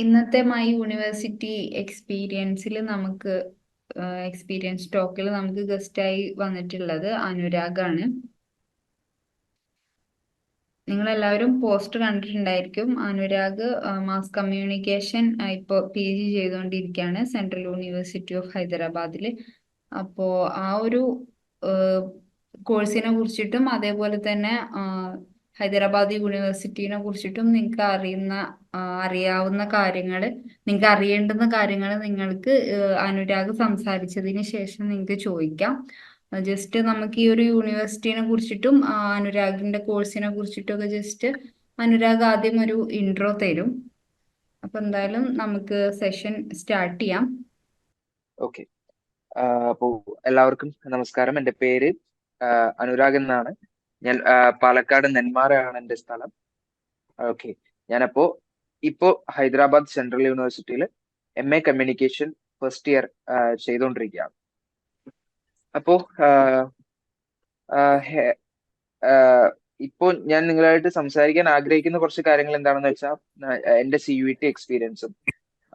ഇന്നത്തെ my university എക്സ്പീരിയൻസിൽ നമുക്ക് experience ടോക്കിൽ നമുക്ക് ഗസ്റ്റായി വന്നിട്ടുള്ളത് അനുരാഗാണ്. നിങ്ങൾ എല്ലാവരും പോസ്റ്റ് കണ്ടിട്ടുണ്ടായിരിക്കും. അനുരാഗ് മാസ് കമ്മ്യൂണിക്കേഷൻ ഇപ്പോൾ PG ചെയ്തുകൊണ്ടിരിക്കുകയാണ് സെൻട്രൽ യൂണിവേഴ്സിറ്റി ഓഫ് ഹൈദരാബാദിൽ. അപ്പോൾ ആ ഒരു കോഴ്സിനെ കുറിച്ചിട്ടും അതേപോലെ തന്നെ ഹൈദരാബാദ് യൂണിവേഴ്സിറ്റിനെ കുറിച്ചിട്ടും നിങ്ങൾക്ക് അറിയാവുന്ന കാര്യങ്ങൾ, നിങ്ങൾക്ക് അറിയേണ്ടുന്ന കാര്യങ്ങൾ നിങ്ങൾക്ക് അനുരാഗ് സംസാരിച്ചതിന് ശേഷം നിങ്ങൾക്ക് ചോദിക്കാം. ജസ്റ്റ് നമുക്ക് ഈ ഒരു യൂണിവേഴ്സിറ്റിനെ കുറിച്ചിട്ടും അനുരാഗിന്റെ കോഴ്സിനെ കുറിച്ചിട്ടും ഒക്കെ ജസ്റ്റ് അനുരാഗ് ആദ്യം ഒരു ഇൻട്രോ തരും. അപ്പൊ എന്തായാലും നമുക്ക് സെഷൻ സ്റ്റാർട്ട് ചെയ്യാം. ഓക്കെ. അപ്പോൾ എല്ലാവർക്കും നമസ്കാരം. എൻ്റെ പേര് അനുരാഗ് എന്നാണ്. ഞാൻ പാലക്കാട് നെന്മാറയാണ് എൻ്റെ സ്ഥലം. ഓക്കെ. ഞാനപ്പോ ഇപ്പോ ഹൈദരാബാദ് സെൻട്രൽ യൂണിവേഴ്സിറ്റിയിൽ MA കമ്മ്യൂണിക്കേഷൻ ഫസ്റ്റ് ഇയർ ചെയ്തുകൊണ്ടിരിക്കുകയാണ്. അപ്പോ ഇപ്പോൾ ഞാൻ നിങ്ങളായിട്ട് സംസാരിക്കാൻ ആഗ്രഹിക്കുന്ന കുറച്ച് കാര്യങ്ങൾ എന്താണെന്ന് വെച്ചാൽ എൻ്റെ CUET എക്സ്പീരിയൻസും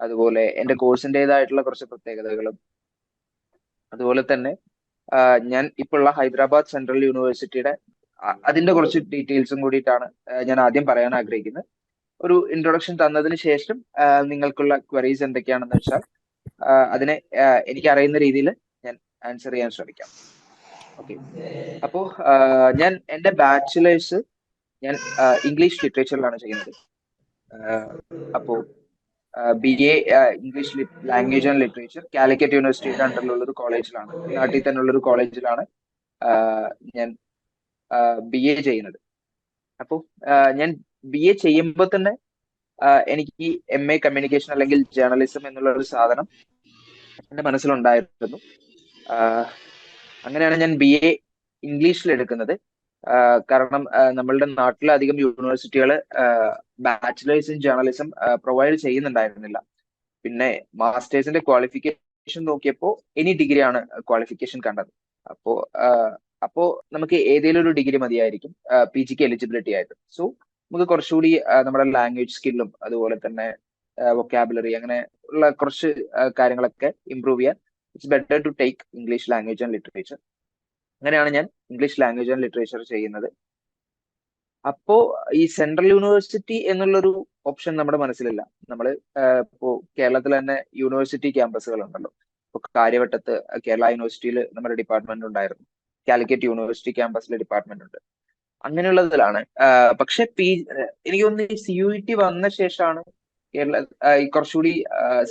അതുപോലെ എൻ്റെ കോഴ്സിൻ്റെതായിട്ടുള്ള കുറച്ച് പ്രത്യേകതകളും അതുപോലെ തന്നെ ഞാൻ ഇപ്പോൾ ഉള്ള ഹൈദരാബാദ് സെൻട്രൽ യൂണിവേഴ്സിറ്റിയുടെ അതിന്റെ കുറച്ച് ഡീറ്റെയിൽസും കൂടിയിട്ടാണ് ഞാൻ ആദ്യം പറയാൻ ആഗ്രഹിക്കുന്നത്. ഒരു ഇൻട്രൊഡക്ഷൻ തന്നതിന് ശേഷം നിങ്ങൾക്കുള്ള ക്വറീസ് എന്തൊക്കെയാണെന്ന് വെച്ചാൽ അതിനെ എനിക്ക് അറിയുന്ന രീതിയിൽ ഞാൻ ആൻസർ ചെയ്യാൻ ശ്രമിക്കാം. ഓക്കെ. അപ്പോ ഞാൻ എൻ്റെ ബാച്ചിലേഴ്സ് ഞാൻ ഇംഗ്ലീഷ് ലിറ്ററേച്ചറിലാണ് ചെയ്യുന്നത്. അപ്പോ BA English language and literature Calicut യൂണിവേഴ്സിറ്റിയുടെ അണ്ടറിലുള്ള ഒരു കോളേജിലാണ്, നാട്ടിൽ തന്നെയുള്ള ഒരു കോളേജിലാണ് ഞാൻ BA ചെയ്യുന്നത്. അപ്പോൾ ഞാൻ BA ചെയ്യുമ്പോൾ തന്നെ എനിക്ക് MA കമ്മ്യൂണിക്കേഷൻ അല്ലെങ്കിൽ ജേർണലിസം എന്നുള്ള ഒരു സാധനം എന്റെ മനസ്സിലുണ്ടായിരുന്നു. അങ്ങനെയാണ് ഞാൻ BA ഇംഗ്ലീഷിൽ എടുക്കുന്നത്. കാരണം നമ്മളുടെ നാട്ടിലധികം യൂണിവേഴ്സിറ്റികൾ ബാച്ചിലേഴ്സ് ഇൻ ജേർണലിസം പ്രൊവൈഡ് ചെയ്യുന്നുണ്ടായിരുന്നില്ല. പിന്നെ മാസ്റ്റേഴ്സിന്റെ ക്വാളിഫിക്കേഷൻ നോക്കിയപ്പോൾ എനി ഡിഗ്രിയാണ് ക്വാളിഫിക്കേഷൻ കണ്ടത്. അപ്പോ അപ്പോ നമുക്ക് ഏതെങ്കിലും ഒരു ഡിഗ്രി മതിയായിരിക്കും PG ക്ക് എലിജിബിലിറ്റി ആയിട്ട്. സോ നമുക്ക് കുറച്ചുകൂടി നമ്മുടെ ലാംഗ്വേജ് സ്കില്ലും അതുപോലെ തന്നെ വൊക്കാബുലറി അങ്ങനെ ഉള്ള കുറച്ച് കാര്യങ്ങളൊക്കെ ഇമ്പ്രൂവ് ചെയ്യാൻ it's better to take English language and literature. അങ്ങനെയാണ് ഞാൻ ഇംഗ്ലീഷ് ലാംഗ്വേജ് ആൻഡ് ലിറ്ററേച്ചർ ചെയ്യുന്നത്. അപ്പോ ഈ സെൻട്രൽ യൂണിവേഴ്സിറ്റി എന്നുള്ളൊരു ഓപ്ഷൻ നമ്മുടെ മനസ്സിലില്ല. നമ്മൾ ഇപ്പോ കേരളത്തിൽ തന്നെ യൂണിവേഴ്സിറ്റി ക്യാമ്പസുകൾ ഉണ്ടല്ലോ. ഇപ്പൊ കാര്യവട്ടത്ത് കേരള യൂണിവേഴ്സിറ്റിയിൽ നമ്മുടെ ഡിപ്പാർട്ട്മെന്റ് ഉണ്ടായിരുന്നു. കാലിക്കറ്റ് യൂണിവേഴ്സിറ്റി ക്യാമ്പസിലെ ഡിപ്പാർട്ട്മെന്റ് ഉണ്ട്. അങ്ങനെയുള്ളതിലാണ്. പക്ഷെ എനിക്ക് തോന്നുന്നു ഈ CUET വന്ന ശേഷമാണ് കേരള ഈ കുറച്ചുകൂടി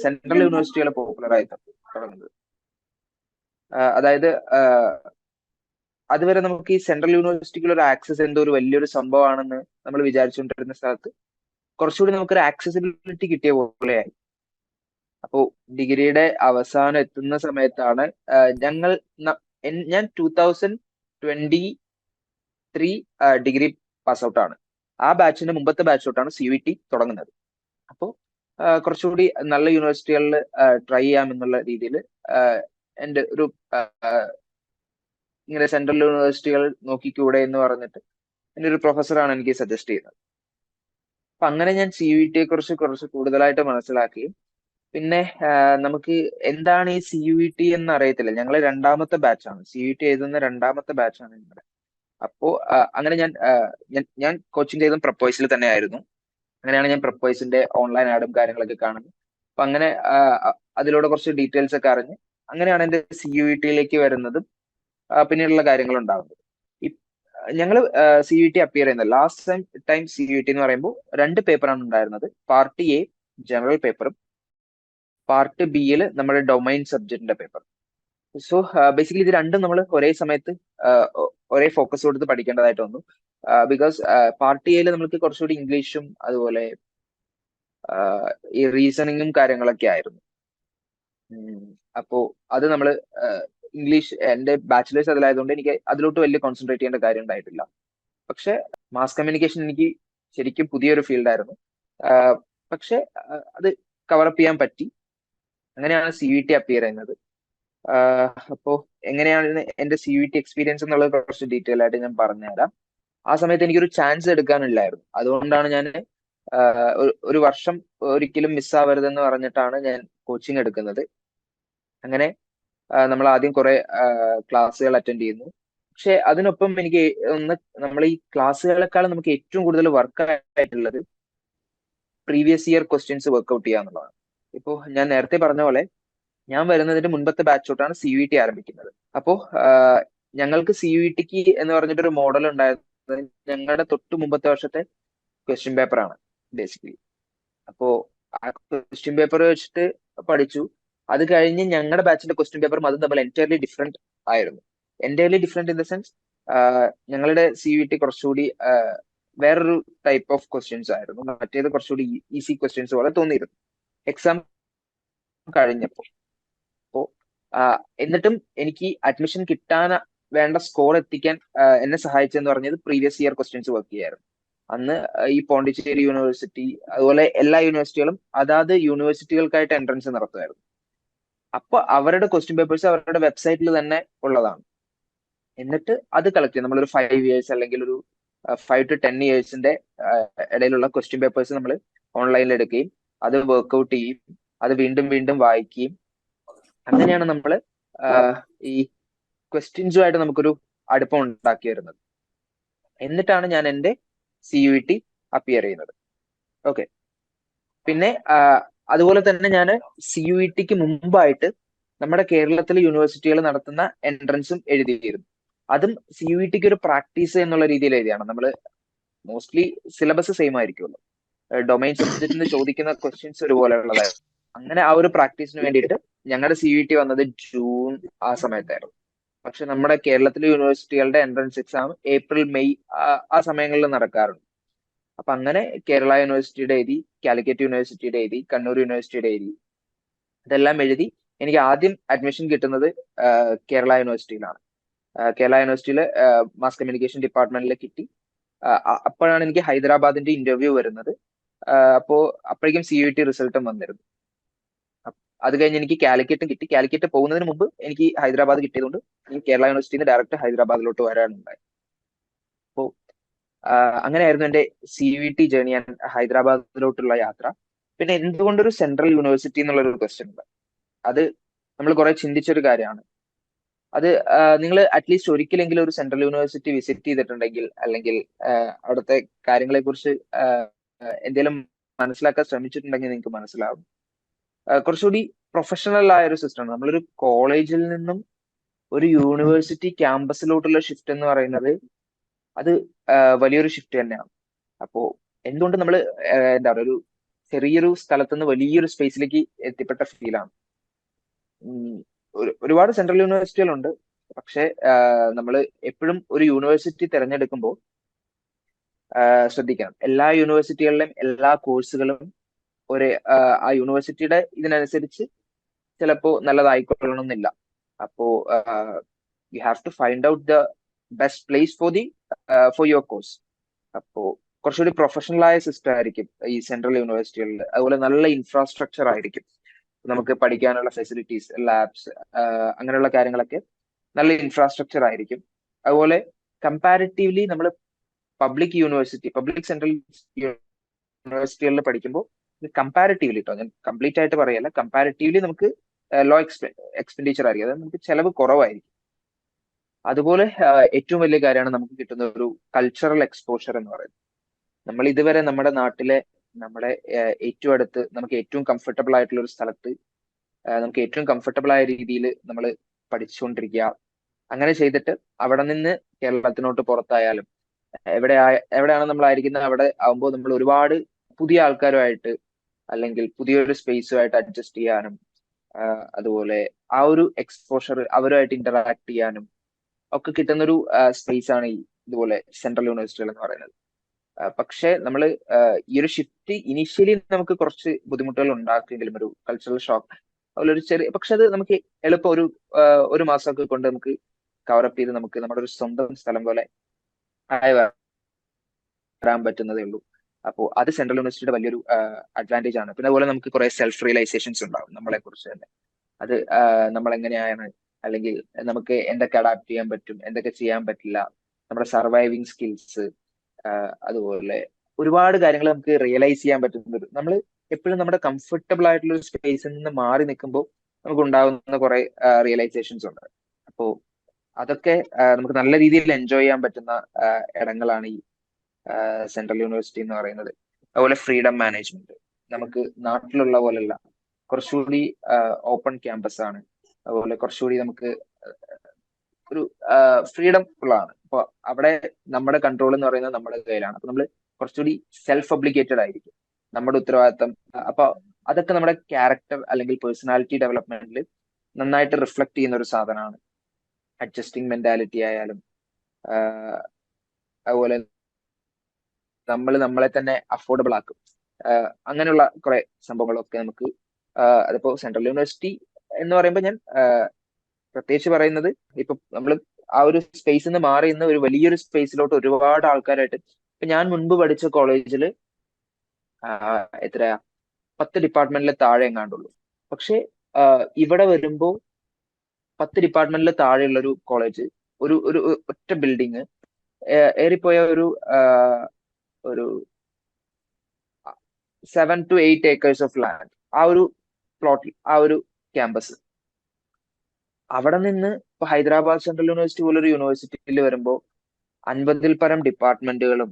സെൻട്രൽ യൂണിവേഴ്സിറ്റികൾ പോപ്പുലർ ആയി തുടങ്ങുന്നത്. അതായത് അതുവരെ നമുക്ക് ഈ സെൻട്രൽ യൂണിവേഴ്സിറ്റിക്കുള്ള ഒരു ആക്സസ് എന്തോ ഒരു വലിയൊരു സംഭവമാണെന്ന് നമ്മൾ വിചാരിച്ചുകൊണ്ടിരുന്ന സ്ഥലത്ത് കുറച്ചുകൂടി നമുക്കൊരു ആക്സസിബിലിറ്റി കിട്ടിയ പോലെയായി. അപ്പോ ഡിഗ്രിയുടെ അവസാനം എത്തുന്ന സമയത്താണ് ഞാൻ 2023 ഡിഗ്രി പാസ് ഔട്ട് ആണ്. ആ ബാച്ചിന്റെ മുമ്പത്തെ ബാച്ച് ഔട്ടാണ് CUET തുടങ്ങുന്നത്. അപ്പോൾ കുറച്ചുകൂടി നല്ല യൂണിവേഴ്സിറ്റികളിൽ ട്രൈ ചെയ്യാമെന്നുള്ള രീതിയിൽ എൻ്റെ ഒരു ഇങ്ങനെ സെൻട്രൽ യൂണിവേഴ്സിറ്റികൾ നോക്കിക്കൂടെ എന്ന് പറഞ്ഞിട്ട് എൻ്റെ ഒരു പ്രൊഫസറാണ് എനിക്ക് സജസ്റ്റ് ചെയ്യുന്നത്. അപ്പൊ അങ്ങനെ ഞാൻ CUET കുറിച്ച് കുറച്ച് കൂടുതലായിട്ട് മനസ്സിലാക്കുകയും പിന്നെ നമുക്ക് എന്താണ് ഈ CUET എന്ന് അറിയത്തില്ല. ഞങ്ങൾ രണ്ടാമത്തെ ബാച്ചാണ്, CUET എഴുതുന്ന രണ്ടാമത്തെ ബാച്ചാണ് ഞങ്ങളുടെ. അപ്പോ അങ്ങനെ ഞാൻ കോച്ചിങ് ചെയ്തും പ്രപ്പോയ്സിൽ തന്നെ ആയിരുന്നു. അങ്ങനെയാണ് ഞാൻ പ്രപ്പോയ്സിന്റെ ഓൺലൈൻ ആഡും കാര്യങ്ങളൊക്കെ കാണുന്നത്. അപ്പൊ അങ്ങനെ അതിലൂടെ കുറച്ച് ഡീറ്റെയിൽസ് ഒക്കെ അറിഞ്ഞ് അങ്ങനെയാണ് എന്റെ CUET വരുന്നതും പിന്നീടുള്ള കാര്യങ്ങൾ ഉണ്ടാകുന്നത്. ഞങ്ങൾ CUET അപ്പിയർ ചെയ്യുന്നത് ലാസ്റ്റ് ടൈം CUET എന്ന് പറയുമ്പോൾ 2 പേപ്പറാണ് ഉണ്ടായിരുന്നത്. പാർട്ട് A ജനറൽ പേപ്പറും പാർട്ട് B നമ്മുടെ ഡൊമൈൻ സബ്ജക്റ്റിന്റെ പേപ്പർ. സോ ബേസിക്കലി ഇത് രണ്ടും നമ്മൾ ഒരേ സമയത്ത് ഒരേ ഫോക്കസ് കൊടുത്ത് പഠിക്കേണ്ടതായിട്ട് വന്നു. ബിക്കോസ് പാർട്ട് A നമുക്ക് കുറച്ചുകൂടി ഇംഗ്ലീഷും അതുപോലെ ഈ റീസണിങ്ങും കാര്യങ്ങളൊക്കെ ആയിരുന്നു. അപ്പോ അത് നമ്മൾ ഇംഗ്ലീഷ് എന്റെ ബാച്ചിലേഴ്സ് അതിലായതുകൊണ്ട് എനിക്ക് അതിലോട്ട് വലിയ കോൺസെൻട്രേറ്റ് ചെയ്യേണ്ട കാര്യം ഉണ്ടായിട്ടില്ല. പക്ഷെ മാസ് കമ്മ്യൂണിക്കേഷൻ എനിക്ക് ശരിക്കും പുതിയൊരു ഫീൽഡായിരുന്നു. പക്ഷെ അത് കവറപ്പ് ചെയ്യാൻ പറ്റി. അങ്ങനെയാണ് CUET അപ്പിയർ ചെയ്യുന്നത്. അപ്പോ എങ്ങനെയാണ് എന്റെ CUET എക്സ്പീരിയൻസ് എന്നുള്ളത് കുറച്ച് ഡീറ്റെയിൽ ആയിട്ട് ഞാൻ പറഞ്ഞുതരാം. ആ സമയത്ത് എനിക്കൊരു ചാൻസ് എടുക്കാനില്ലായിരുന്നു. അതുകൊണ്ടാണ് ഞാൻ ഒരു വർഷം ഒരിക്കലും മിസ്സാവരുതെന്ന് പറഞ്ഞിട്ടാണ് ഞാൻ കോച്ചിങ് എടുക്കുന്നത്. അങ്ങനെ നമ്മൾ ആദ്യം കുറെ ക്ലാസ്സുകൾ അറ്റൻഡ് ചെയ്യുന്നു. പക്ഷെ അതിനൊപ്പം എനിക്ക് ഒന്ന് നമ്മൾ ഈ ക്ലാസ്സുകളെക്കാളും നമുക്ക് ഏറ്റവും കൂടുതൽ വർക്ക് ആയിട്ടുള്ളത് പ്രീവിയസ് ഇയർ ക്വസ്റ്റ്യൻസ് വർക്ക്ഔട്ട് ചെയ്യുക എന്നുള്ളതാണ്. ഇപ്പോ ഞാൻ നേരത്തെ പറഞ്ഞ പോലെ ഞാൻ വരുന്നതിന്റെ മുൻപത്തെ ബാച്ച് തൊട്ടാണ് സി യു ടി ആരംഭിക്കുന്നത്. അപ്പോ ഞങ്ങൾക്ക് സി യു ടിക്ക് എന്ന് പറഞ്ഞിട്ടൊരു മോഡൽ ഉണ്ടായിരുന്നത് ഞങ്ങളുടെ തൊട്ട് മുമ്പത്തെ വർഷത്തെ ക്വസ്റ്റ്യൻ പേപ്പർ ആണ് ബേസിക്കലി. അപ്പോ ആ ക്വസ്റ്റ്യൻ പേപ്പർ വെച്ചിട്ട് പഠിച്ചു. അത് കഴിഞ്ഞ് ഞങ്ങളുടെ ബാച്ചിന്റെ ക്വസ്റ്റ്യൻ പേപ്പറും അതും തമ്മിൽ എൻറ്റയർലി ഡിഫറെന്റ് ആയിരുന്നു. Entirely different in the sense ഞങ്ങളുടെ സി യു ടി കുറച്ചുകൂടി വേറൊരു ടൈപ്പ് ഓഫ് ക്വസ്റ്റ്യൻസ് ആയിരുന്നു. മറ്റേത് കുറച്ചുകൂടി ഈസി ക്വസ്റ്റ്യൻസ് പോലെ തോന്നിയിരുന്നു എക്സാം കഴിഞ്ഞപ്പോൾ. അപ്പോ എന്നിട്ടും എനിക്ക് അഡ്മിഷൻ കിട്ടാൻ വേണ്ട സ്കോർ എത്തിക്കാൻ എന്നെ സഹായിച്ചെന്ന് പറഞ്ഞത് പ്രീവിയസ് ഇയർ ക്വസ്റ്റ്യൻസ് വർക്ക് ചെയ്യായിരുന്നു. അന്ന് ഈ പോണ്ടിച്ചേരി യൂണിവേഴ്സിറ്റി അതുപോലെ എല്ലാ യൂണിവേഴ്സിറ്റികളും അതാത് യൂണിവേഴ്സിറ്റികൾക്കായിട്ട് എൻട്രൻസ് നടത്തുമായിരുന്നു. അപ്പൊ അവരുടെ ക്വസ്റ്റ്യൻ പേപ്പേഴ്സ് അവരുടെ വെബ്സൈറ്റിൽ തന്നെ ഉള്ളതാണ്. എന്നിട്ട് അത് കളക്ട് ചെയ്യും. നമ്മളൊരു 5 ഇയേഴ്സ് അല്ലെങ്കിൽ ഒരു 5 to 10 ഇയേഴ്സിന്റെ ഇടയിലുള്ള ക്വസ്റ്റ്യൻ പേപ്പേഴ്സ് നമ്മൾ ഓൺലൈനിൽ എടുക്കുകയും അത് വർക്ക്ഔട്ട് ചെയ്യും, അത് വീണ്ടും വീണ്ടും വായിക്കുകയും അങ്ങനെയാണ് നമ്മൾ ഈ ക്വസ്റ്റ്യൻസുമായിട്ട് നമുക്കൊരു അടുപ്പം ഉണ്ടാക്കി വരുന്നത്. എന്നിട്ടാണ് ഞാൻ എൻ്റെ സി യു ടി അപ്പിയർ ചെയ്യുന്നത്. ഓക്കെ. പിന്നെ അതുപോലെ തന്നെ ഞാൻ സി യു ടിക്ക് മുമ്പായിട്ട് നമ്മുടെ കേരളത്തിലെ യൂണിവേഴ്സിറ്റികൾ നടത്തുന്ന എൻട്രൻസും എഴുതിയിരുന്നു. അതും സി യു ടിക്ക് ഒരു പ്രാക്ടീസ് എന്നുള്ള രീതിയിൽ എഴുതിയാണ്. നമ്മൾ മോസ്റ്റ്ലി സിലബസ് സെയിം ആയിരിക്കുമല്ലോ, ഡൊമൈൻ സബ്ജക്റ്റിൽ നിന്ന് ചോദിക്കുന്ന ക്വസ്റ്റ്യൻസ് ഒരുപോലെ ഉള്ളതായിരുന്നു. അങ്ങനെ ആ ഒരു പ്രാക്ടീസിന് വേണ്ടിയിട്ട് ഞങ്ങളുടെ സി യു ടി വന്നത് ജൂൺ ആ സമയത്തായിരുന്നു. പക്ഷെ നമ്മുടെ കേരളത്തിലെ യൂണിവേഴ്സിറ്റികളുടെ എൻട്രൻസ് എക്സാം ഏപ്രിൽ മെയ് ആ സമയങ്ങളിൽ നടക്കാറുണ്ട്. അപ്പൊ അങ്ങനെ കേരള യൂണിവേഴ്സിറ്റിയുടെ എഴുതി, കാലിക്കറ്റ് യൂണിവേഴ്സിറ്റിയുടെ എഴുതി, കണ്ണൂർ യൂണിവേഴ്സിറ്റിയുടെ എഴുതി. ഇതെല്ലാം എഴുതി എനിക്ക് ആദ്യം അഡ്മിഷൻ കിട്ടുന്നത് കേരള യൂണിവേഴ്സിറ്റിയിലാണ്. കേരള യൂണിവേഴ്സിറ്റിയിൽ മാസ് കമ്മ്യൂണിക്കേഷൻ ഡിപ്പാർട്ട്മെന്റിൽ കിട്ടി. അപ്പോഴാണ് എനിക്ക് ഹൈദരാബാദിന്റെ ഇന്റർവ്യൂ വരുന്നത്. അപ്പോ അപ്പോഴേക്കും സി യു ടി റിസൾട്ടും വന്നിരുന്നു. അത് കഴിഞ്ഞ് എനിക്ക് കാലിക്കറ്റും കിട്ടി. കാലിക്കറ്റ് പോകുന്നതിന് മുമ്പ് എനിക്ക് ഹൈദരാബാദ് കിട്ടിയതുകൊണ്ട് എനിക്ക് കേരള യൂണിവേഴ്സിറ്റിയിൽ നിന്ന് ഡയറക്റ്റ് ഹൈദരാബാദിലോട്ട് വരാനുണ്ടായി. അപ്പോ അങ്ങനെയായിരുന്നു എന്റെ C U T journey and ഹൈദരാബാദിലോട്ടുള്ള യാത്ര. പിന്നെ എന്തുകൊണ്ടൊരു സെൻട്രൽ യൂണിവേഴ്സിറ്റി എന്നുള്ളൊരു ക്വസ്റ്റ്യൻ ഉണ്ട്. അത് നമ്മൾ കുറെ ചിന്തിച്ചൊരു കാര്യമാണ്. അത് നിങ്ങൾ അറ്റ്ലീസ്റ്റ് ഒരിക്കലെങ്കിലും ഒരു സെൻട്രൽ യൂണിവേഴ്സിറ്റി വിസിറ്റ് ചെയ്തിട്ടുണ്ടെങ്കിൽ അല്ലെങ്കിൽ അവിടുത്തെ കാര്യങ്ങളെ കുറിച്ച് എന്തെങ്കിലും മനസ്സിലാക്കാൻ ശ്രമിച്ചിട്ടുണ്ടെങ്കിൽ നിങ്ങൾക്ക് മനസ്സിലാവും. കുറച്ചുകൂടി പ്രൊഫഷണൽ ആയ ഒരു സിസ്റ്റമാണ്. നമ്മളൊരു കോളേജിൽ നിന്നും ഒരു യൂണിവേഴ്സിറ്റി ക്യാമ്പസിലോട്ടുള്ള ഷിഫ്റ്റ് എന്ന് പറയുന്നത് അത് വലിയൊരു ഷിഫ്റ്റ് തന്നെയാണ്. അപ്പോ എന്തുകൊണ്ട് നമ്മൾ എന്താ പറയുക, ഒരു ചെറിയൊരു സ്ഥലത്ത് നിന്ന് വലിയൊരു സ്പേസിലേക്ക് എത്തിപ്പെട്ട ഫീലാണ്. ഒരുപാട് സെൻട്രൽ യൂണിവേഴ്സിറ്റികളുണ്ട്. പക്ഷെ നമ്മൾ എപ്പോഴും ഒരു യൂണിവേഴ്സിറ്റി തിരഞ്ഞെടുക്കുമ്പോൾ ശ്രദ്ധിക്കണം, എല്ലാ യൂണിവേഴ്സിറ്റികളിലെയും എല്ലാ കോഴ്സുകളും ഒരേ ആ യൂണിവേഴ്സിറ്റിയുടെ ഇതിനനുസരിച്ച് ചിലപ്പോ നല്ലതായിക്കൊള്ളണമെന്നില്ല. അപ്പോ you have to find out the best place for your course. അപ്പോ കുറച്ചുകൂടി പ്രൊഫഷണൽ ആയ സിസ്റ്റം ആയിരിക്കും ഈ സെൻട്രൽ യൂണിവേഴ്സിറ്റികളിൽ. അതുപോലെ നല്ല ഇൻഫ്രാസ്ട്രക്ചർ ആയിരിക്കും. നമുക്ക് പഠിക്കാനുള്ള ഫെസിലിറ്റീസ്, ലാബ്സ്, അങ്ങനെയുള്ള കാര്യങ്ങളൊക്കെ നല്ല ഇൻഫ്രാസ്ട്രക്ചർ ആയിരിക്കും. അതുപോലെ കമ്പാരിറ്റീവ്ലി നമ്മൾ പബ്ലിക് സെൻട്രൽ യൂണിവേഴ്സിറ്റികളിൽ പഠിക്കുമ്പോൾ കമ്പാരിറ്റീവ്ലി കേട്ടോ, ഞാൻ കംപ്ലീറ്റ് ആയിട്ട് പറയല്ല, കമ്പാരിറ്റീവ്ലി നമുക്ക് ലോ എക്സ്പെൻഡിച്ചർ ആയിരിക്കും. അതായത് നമുക്ക് ചെലവ് കുറവായിരിക്കും. അതുപോലെ ഏറ്റവും വലിയ കാര്യമാണ് നമുക്ക് കിട്ടുന്ന ഒരു കൾച്ചറൽ എക്സ്പോഷർ എന്ന് പറയുന്നത്. നമ്മൾ ഇതുവരെ നമ്മുടെ നാട്ടിലെ നമ്മുടെ ഏറ്റവും അടുത്ത് നമുക്ക് ഏറ്റവും കംഫർട്ടബിൾ ആയിട്ടുള്ള ഒരു സ്ഥലത്ത് നമുക്ക് ഏറ്റവും കംഫർട്ടബിൾ ആയ രീതിയിൽ നമ്മൾ പഠിച്ചുകൊണ്ടിരിക്കുക. അങ്ങനെ ചെയ്തിട്ട് അവിടെ നിന്ന് കേരളത്തിനോട്ട് പുറത്തായാലും എവിടെയാണ് നമ്മൾ ആയിരിക്കുന്നത് അവിടെ ആവുമ്പോൾ നമ്മൾ ഒരുപാട് പുതിയ ആൾക്കാരുമായിട്ട് അല്ലെങ്കിൽ പുതിയൊരു സ്പേസുമായിട്ട് അഡ്ജസ്റ്റ് ചെയ്യാനും അതുപോലെ ആ ഒരു എക്സ്പോഷർ അവരുമായിട്ട് ഇന്ററാക്ട് ചെയ്യാനും ഒക്കെ കിട്ടുന്നൊരു സ്പേസ് ആണ് ഈ ഇതുപോലെ സെൻട്രൽ യൂണിവേഴ്സിറ്റികൾ എന്ന് പറയുന്നത്. പക്ഷെ നമ്മൾ ഈ ഒരു ഷിഫ്റ്റ് ഇനീഷ്യലി നമുക്ക് കുറച്ച് ബുദ്ധിമുട്ടുകൾ ഉണ്ടാക്കുമെങ്കിലും ഒരു കൾച്ചറൽ ഷോക്ക് അതുപോലെ ഒരു ചെറിയ, പക്ഷെ അത് നമുക്ക് എളുപ്പം ഒരു മാസമൊക്കെ കൊണ്ട് നമുക്ക് കവറപ്പ് ചെയ്ത് നമുക്ക് നമ്മുടെ ഒരു സ്വന്തം സ്ഥലം പോലെ ആയി വരാൻ പറ്റുന്നതേ ഉള്ളൂ. അപ്പോൾ അത് സെൻട്രൽ യൂണിവേഴ്സിറ്റിയുടെ വലിയൊരു അഡ്വാൻറ്റേജ് ആണ്. പിന്നെ അതുപോലെ നമുക്ക് കുറെ സെൽഫ് റിയലൈസേഷൻസ് ഉണ്ടാവും നമ്മളെ കുറിച്ച് തന്നെ. അത് നമ്മൾ എങ്ങനെയാണ്, അല്ലെങ്കിൽ നമുക്ക് എന്തൊക്കെ അഡാപ്റ്റ് ചെയ്യാൻ പറ്റും, എന്തൊക്കെ ചെയ്യാൻ പറ്റില്ല, നമ്മുടെ സർവൈവിങ് സ്കിൽസ്, അതുപോലെ ഒരുപാട് കാര്യങ്ങൾ നമുക്ക് റിയലൈസ് ചെയ്യാൻ പറ്റുന്നത്. നമ്മൾ എപ്പോഴും നമ്മുടെ കംഫർട്ടബിൾ ആയിട്ടുള്ള ഒരു സ്പേസിൽ നിന്ന് മാറി നിൽക്കുമ്പോൾ നമുക്ക് ഉണ്ടാകുന്ന കുറെ റിയലൈസേഷൻസ് ഉണ്ട്. അപ്പോ അതൊക്കെ നമുക്ക് നല്ല രീതിയിൽ എൻജോയ് ചെയ്യാൻ പറ്റുന്ന ഇടങ്ങളാണ് ഈ സെൻട്രൽ യൂണിവേഴ്സിറ്റി എന്ന് പറയുന്നത്. അതുപോലെ ഫ്രീഡം മാനേജ്മെന്റ് നമുക്ക് നാട്ടിലുള്ള പോലെയല്ല, കുറച്ചുകൂടി ഓപ്പൺ ക്യാമ്പസ് ആണ്. അതുപോലെ കുറച്ചുകൂടി നമുക്ക് ഒരു ഫ്രീഡം ഫുൾ ആണ്. അപ്പൊ അവിടെ നമ്മുടെ കൺട്രോൾ എന്ന് പറയുന്നത് നമ്മുടെ കയ്യിലാണ്. അപ്പൊ നമ്മൾ കുറച്ചുകൂടി സെൽഫ് ഒബ്ലിഗേറ്റഡ് ആയിരിക്കും, നമ്മുടെ ഉത്തരവാദിത്തം. അപ്പൊ അതൊക്കെ നമ്മുടെ ക്യാരക്ടർ അല്ലെങ്കിൽ പേഴ്സണാലിറ്റി ഡെവലപ്മെന്റിൽ നന്നായിട്ട് റിഫ്ലക്ട് ചെയ്യുന്ന ഒരു സാധനമാണ്. അഡ്ജസ്റ്റിംഗ് മെന്റാലിറ്റി ആയാലും അതുപോലെ നമ്മൾ നമ്മളെ തന്നെ അഫോർഡബിൾ ആക്കും. അങ്ങനെയുള്ള കുറെ സംഭവങ്ങളൊക്കെ നമുക്ക് അതിപ്പോ സെൻട്രൽ യൂണിവേഴ്സിറ്റി എന്ന് പറയുമ്പോൾ ഞാൻ പ്രത്യേകിച്ച് പറയുന്നത്, ഇപ്പൊ നമ്മൾ ആ ഒരു സ്പേസിൽ നിന്ന് മാറി ഇന്ന് ഒരു വലിയൊരു സ്പേസിലോട്ട് ഒരുപാട് ആൾക്കാരായിട്ട്, ഇപ്പൊ ഞാൻ മുൻപ് പഠിച്ച കോളേജിൽ എത്രയാ 10 ഡിപ്പാർട്ട്മെന്റിലെ താഴെ എങ്ങാണ്ടുള്ളൂ. പക്ഷെ ഇവിടെ വരുമ്പോ 10 ഡിപ്പാർട്ട്മെന്റിൽ താഴെയുള്ള ഒരു കോളേജ്, ഒരു ഒരു ഒറ്റ ബിൽഡിങ്, ഏറിപ്പോയ ഒരു 7 to 8 acres ഓഫ് ലാൻഡ്, ആ ഒരു പ്ലോട്ടിൽ, ആ ഒരു ക്യാമ്പസ്. അവിടെ നിന്ന് ഇപ്പൊ ഹൈദരാബാദ് സെൻട്രൽ യൂണിവേഴ്സിറ്റി പോലൊരു യൂണിവേഴ്സിറ്റിയിൽ വരുമ്പോൾ 50ൽ പരം ഡിപ്പാർട്ട്മെന്റുകളും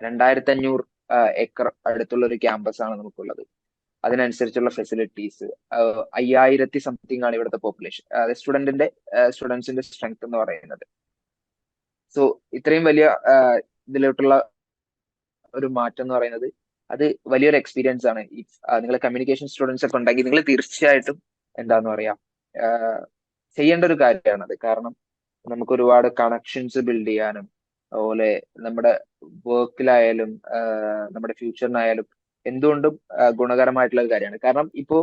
2500 ഏക്കർ അടുത്തുള്ള ഒരു ക്യാമ്പസ് ആണ് നമുക്കുള്ളത്. അതിനനുസരിച്ചുള്ള ഫെസിലിറ്റീസ്, 5000 സംതിങ് ആണ് ഇവിടുത്തെ പോപ്പുലേഷൻ, സ്റ്റുഡൻസിന്റെ സ്ട്രെങ്ത് എന്ന് പറയുന്നത്. സോ ഇത്രയും വലിയ ഇതിലോട്ടുള്ള ഒരു മാറ്റം എന്ന് പറയുന്നത് അത് വലിയൊരു എക്സ്പീരിയൻസ് ആണ്. നിങ്ങൾ കമ്മ്യൂണിക്കേഷൻ സ്റ്റുഡൻസ് ഒക്കെ ഉണ്ടെങ്കിൽ നിങ്ങൾ തീർച്ചയായിട്ടും എന്താന്ന് പറയാ ചെയ്യേണ്ട ഒരു കാര്യമാണത്. കാരണം നമുക്ക് ഒരുപാട് കണക്ഷൻസ് ബിൽഡ് ചെയ്യാനും, അതുപോലെ നമ്മുടെ വർക്കിലായാലും നമ്മുടെ ഫ്യൂച്ചറിനായാലും എന്തുകൊണ്ടും ഗുണകരമായിട്ടുള്ള ഒരു കാര്യമാണ്. കാരണം ഇപ്പോ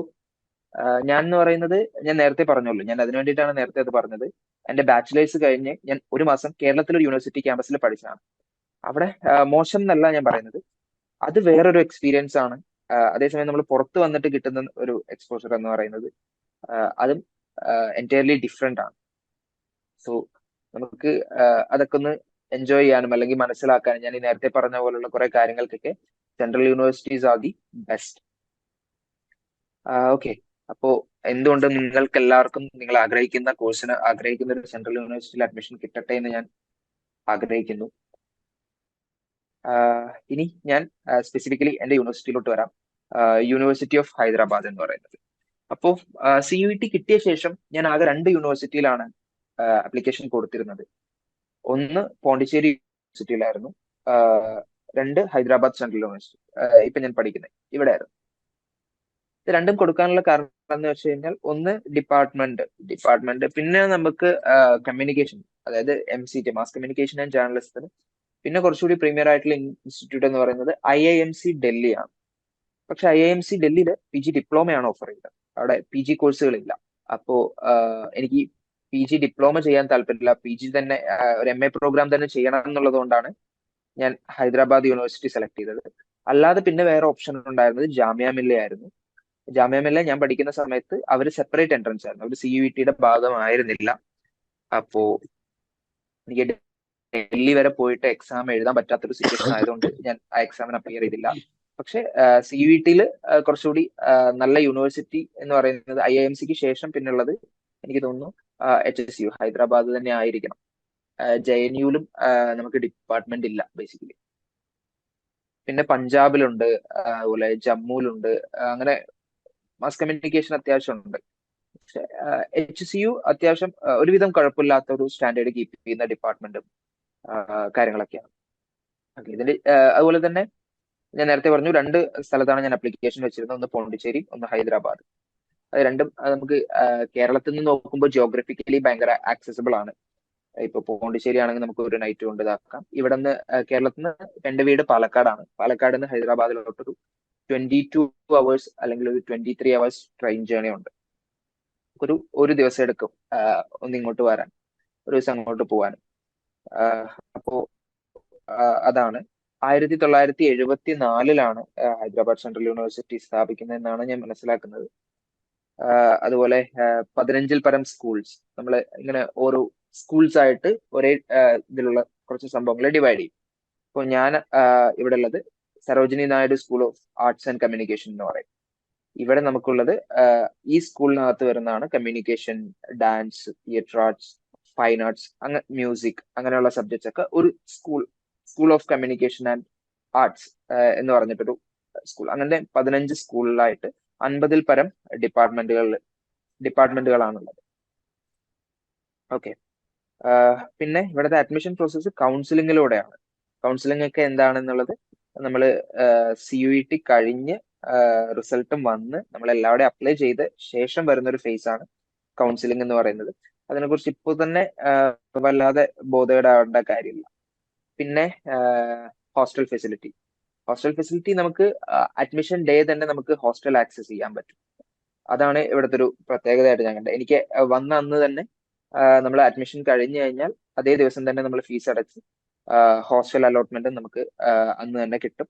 ഞാൻ എന്ന് പറയുന്നത്, ഞാൻ നേരത്തെ പറഞ്ഞല്ലോ, ഞാൻ അതിനു വേണ്ടിയിട്ടാണ് നേരത്തെ അത് പറഞ്ഞത്. എന്റെ ബാച്ചിലേഴ്സ് കഴിഞ്ഞ് ഞാൻ ഒരു മാസം കേരളത്തിലെ യൂണിവേഴ്സിറ്റി ക്യാമ്പസിൽ പഠിച്ചതാണ്. അവിടെ മോശം എന്നല്ല ഞാൻ പറയുന്നത്, അത് വേറൊരു എക്സ്പീരിയൻസ് ആണ്. അതേസമയം നമ്മൾ പുറത്ത് വന്നിട്ട് കിട്ടുന്ന ഒരു എക്സ്പോഷർ എന്ന് പറയുന്നത് അതും എൻറ്റയർലി ഡിഫറെന്റ് ആണ്. സോ നമുക്ക് അതൊക്കെ ഒന്ന് എൻജോയ് ചെയ്യാനും അല്ലെങ്കിൽ മനസ്സിലാക്കാനും, ഞാൻ ഈ നേരത്തെ പറഞ്ഞ പോലുള്ള കുറെ കാര്യങ്ങൾക്കൊക്കെ central universities are the best. Okay. അപ്പോ എന്തുകൊണ്ട് നിങ്ങൾക്ക് എല്ലാവർക്കും നിങ്ങൾ ആഗ്രഹിക്കുന്ന കോഴ്സിന് ആഗ്രഹിക്കുന്ന ഒരു സെൻട്രൽ യൂണിവേഴ്സിറ്റിയിൽ അഡ്മിഷൻ കിട്ടട്ടെ എന്ന് ഞാൻ ആഗ്രഹിക്കുന്നു. ഇനി ഞാൻ സ്പെസിഫിക്കലി എന്റെ യൂണിവേഴ്സിറ്റിയിലോട്ട് വരാം. യൂണിവേഴ്സിറ്റി ഓഫ് ഹൈദരാബാദ് എന്ന് പറയുന്നത്. അപ്പോൾ CUET കിട്ടിയ ശേഷം ഞാൻ ആകെ 2 യൂണിവേഴ്സിറ്റിയിലാണ് ആപ്ലിക്കേഷൻ കൊടുത്തിരുന്നത്. ഒന്ന് പോണ്ടിച്ചേരി യൂണിവേഴ്സിറ്റിയിലായിരുന്നു, 2 ഹൈദരാബാദ് സെൻട്രൽ യൂണിവേഴ്സിറ്റി, ഇപ്പൊ ഞാൻ പഠിക്കുന്നത് ഇവിടെ ആയിരുന്നു. ഇത് രണ്ടും കൊടുക്കാനുള്ള കാരണം എന്ന് വെച്ച് കഴിഞ്ഞാൽ, ഒന്ന് ഡിപ്പാർട്ട്മെന്റ്, പിന്നെ നമുക്ക് കമ്മ്യൂണിക്കേഷൻ, അതായത് MCT, മാസ് കമ്മ്യൂണിക്കേഷൻ ആൻഡ് ജേർണലിസത്തിന്. പിന്നെ കുറച്ചുകൂടി പ്രീമിയർ ആയിട്ടുള്ള ഇൻസ്റ്റിറ്റ്യൂട്ട് എന്ന് പറയുന്നത് IIMC ഡൽഹിയാണ്. പക്ഷെ IIMC ഡൽഹിയിൽ PG ഡിപ്ലോമയാണ് ഓഫർ ചെയ്യുന്നത്, അവിടെ PG കോഴ്സുകളില്ല. അപ്പോ എനിക്ക് PG ഡിപ്ലോമ ചെയ്യാൻ താല്പര്യമില്ല, PG തന്നെ ഒരു MA പ്രോഗ്രാം തന്നെ ചെയ്യണം എന്നുള്ളത് കൊണ്ടാണ് ഞാൻ ഹൈദരാബാദ് യൂണിവേഴ്സിറ്റി സെലക്ട് ചെയ്തത്. അല്ലാതെ പിന്നെ വേറെ ഓപ്ഷൻ ഉണ്ടായിരുന്നത് ജാമിയ മില്യ ആയിരുന്നു. ജാമിയ മില്യ ഞാൻ പഠിക്കുന്ന സമയത്ത് അവർ സെപ്പറേറ്റ് എൻട്രൻസ് ആയിരുന്നു, അവർ CUETയുടെ ഭാഗമായിരുന്നില്ല. അപ്പോ എനിക്ക് ഡൽഹി വരെ പോയിട്ട് എക്സാം എഴുതാൻ പറ്റാത്തൊരു സിറ്റുവേഷൻ ആയതുകൊണ്ട് ഞാൻ ആ എക്സാമിന് അപ്പിയർ ചെയ്തില്ല. പക്ഷെ CUETയിൽ കുറച്ചുകൂടി നല്ല യൂണിവേഴ്സിറ്റി എന്ന് പറയുന്നത് IIMCക്ക് ശേഷം പിന്നുള്ളത് എനിക്ക് തോന്നുന്നു HSU ഹൈദരാബാദ് തന്നെ ആയിരിക്കണം. JNUവിലും നമുക്ക് ഡിപ്പാർട്ട്മെന്റ് ഇല്ല ബേസിക്കലി. പിന്നെ പഞ്ചാബിലുണ്ട്, അതുപോലെ ജമ്മുവിലുണ്ട്. അങ്ങനെ മാസ് കമ്മ്യൂണിക്കേഷൻ അത്യാവശ്യം ഉണ്ട്. പക്ഷെ HCU അത്യാവശ്യം ഒരുവിധം കുഴപ്പമില്ലാത്ത ഒരു സ്റ്റാൻഡേർഡ് കീപ്പ് ചെയ്യുന്ന ഡിപ്പാർട്ട്മെന്റും കാര്യങ്ങളൊക്കെയാണ്. ഇതിന്റെ അതുപോലെ തന്നെ ഞാൻ നേരത്തെ പറഞ്ഞു, 2 സ്ഥലത്താണ് ഞാൻ ആപ്ലിക്കേഷൻ വെച്ചിരുന്നത്, ഒന്ന് പോണ്ടിച്ചേരി, ഒന്ന് ഹൈദരാബാദ്. അത് രണ്ടും നമുക്ക് കേരളത്തിൽ നിന്ന് നോക്കുമ്പോൾ ജിയോഗ്രഫിക്കലി ഭയങ്കര ആക്സസിബിൾ ആണ്. ഇപ്പൊ പോണ്ടിച്ചേരി ആണെങ്കിൽ നമുക്ക് ഒരു നൈറ്റ് കൊണ്ട് ഇതാക്കാം. ഇവിടെ നിന്ന് കേരളത്തിൽ നിന്ന് എന്റെ വീട് പാലക്കാടാണ്. പാലക്കാട് നിന്ന് ഹൈദരാബാദിലോട്ടൊരു 22 അവേഴ്സ് അല്ലെങ്കിൽ ഒരു 23 അവേഴ്സ് ട്രെയിൻ ജേർണി ഉണ്ട്. ഒരു ദിവസം എടുക്കും ഒന്ന് ഇങ്ങോട്ട് വരാൻ, ഒരു ദിവസം അങ്ങോട്ട് പോകാനും. അപ്പോ അതാണ് 1974 ഹൈദരാബാദ് സെൻട്രൽ യൂണിവേഴ്സിറ്റി സ്ഥാപിക്കുന്നതെന്നാണ് ഞാൻ മനസ്സിലാക്കുന്നത്. അതുപോലെ 15ൽ പരം സ്കൂൾസ്, നമ്മൾ ഇങ്ങനെ ഓരോ സ്കൂൾസ് ആയിട്ട് ഒരേ ഇതിലുള്ള കുറച്ച് സംഭവങ്ങളെ ഡിവൈഡ് ചെയ്യും. ഇപ്പോൾ ഞാൻ ഇവിടെ ഉള്ളത് Sarojini Naidu school of arts and communication എന്ന് പറയും. ഇവിടെ നമുക്കുള്ളത് ഈ സ്കൂളിനകത്ത് വരുന്നതാണ് communication, dance, theatre arts, fine arts, അങ്ങനെ മ്യൂസിക്, അങ്ങനെയുള്ള സബ്ജക്ട്സ് ഒക്കെ ഒരു school of communication and arts എന്ന് പറഞ്ഞിട്ടൊരു സ്കൂൾ. അങ്ങനെ 15 സ്കൂളിലായിട്ട് 50-ൽ പരം ഡിപ്പാർട്ട്മെന്റുകളാണുള്ളത്. ഓക്കെ. പിന്നെ ഇവിടുത്തെ അഡ്മിഷൻ പ്രോസസ്സ് കൗൺസിലിങ്ങിലൂടെയാണ്. കൗൺസിലിംഗ് ഒക്കെ എന്താണെന്നുള്ളത് നമ്മൾ CUET കഴിഞ്ഞ് റിസൾട്ടും വന്ന് നമ്മൾ എല്ലാവരുടെയും അപ്ലൈ ചെയ്ത് ശേഷം വരുന്ന ഒരു ഫേസ് ആണ് കൗൺസിലിംഗ് എന്ന് പറയുന്നത്. അതിനെക്കുറിച്ച് ഇപ്പോൾ തന്നെ വല്ലാതെ ബോധേടാവേണ്ട കാര്യമില്ല. പിന്നെ ഹോസ്റ്റൽ ഫെസിലിറ്റി. നമുക്ക് അഡ്മിഷൻ ഡേ തന്നെ നമുക്ക് ഹോസ്റ്റൽ ആക്സസ് ചെയ്യാൻ പറ്റും. അതാണ് ഇവിടുത്തെ ഒരു പ്രത്യേകതയായിട്ട് ഞാൻ കണ്ടത്. എനിക്ക് വന്ന അന്ന് തന്നെ നമ്മൾ അഡ്മിഷൻ കഴിഞ്ഞു കഴിഞ്ഞാൽ അതേ ദിവസം തന്നെ നമ്മൾ ഫീസ് അടച്ച് ഹോസ്റ്റൽ അലോട്ട്മെന്റ് നമുക്ക് അന്ന് തന്നെ കിട്ടും.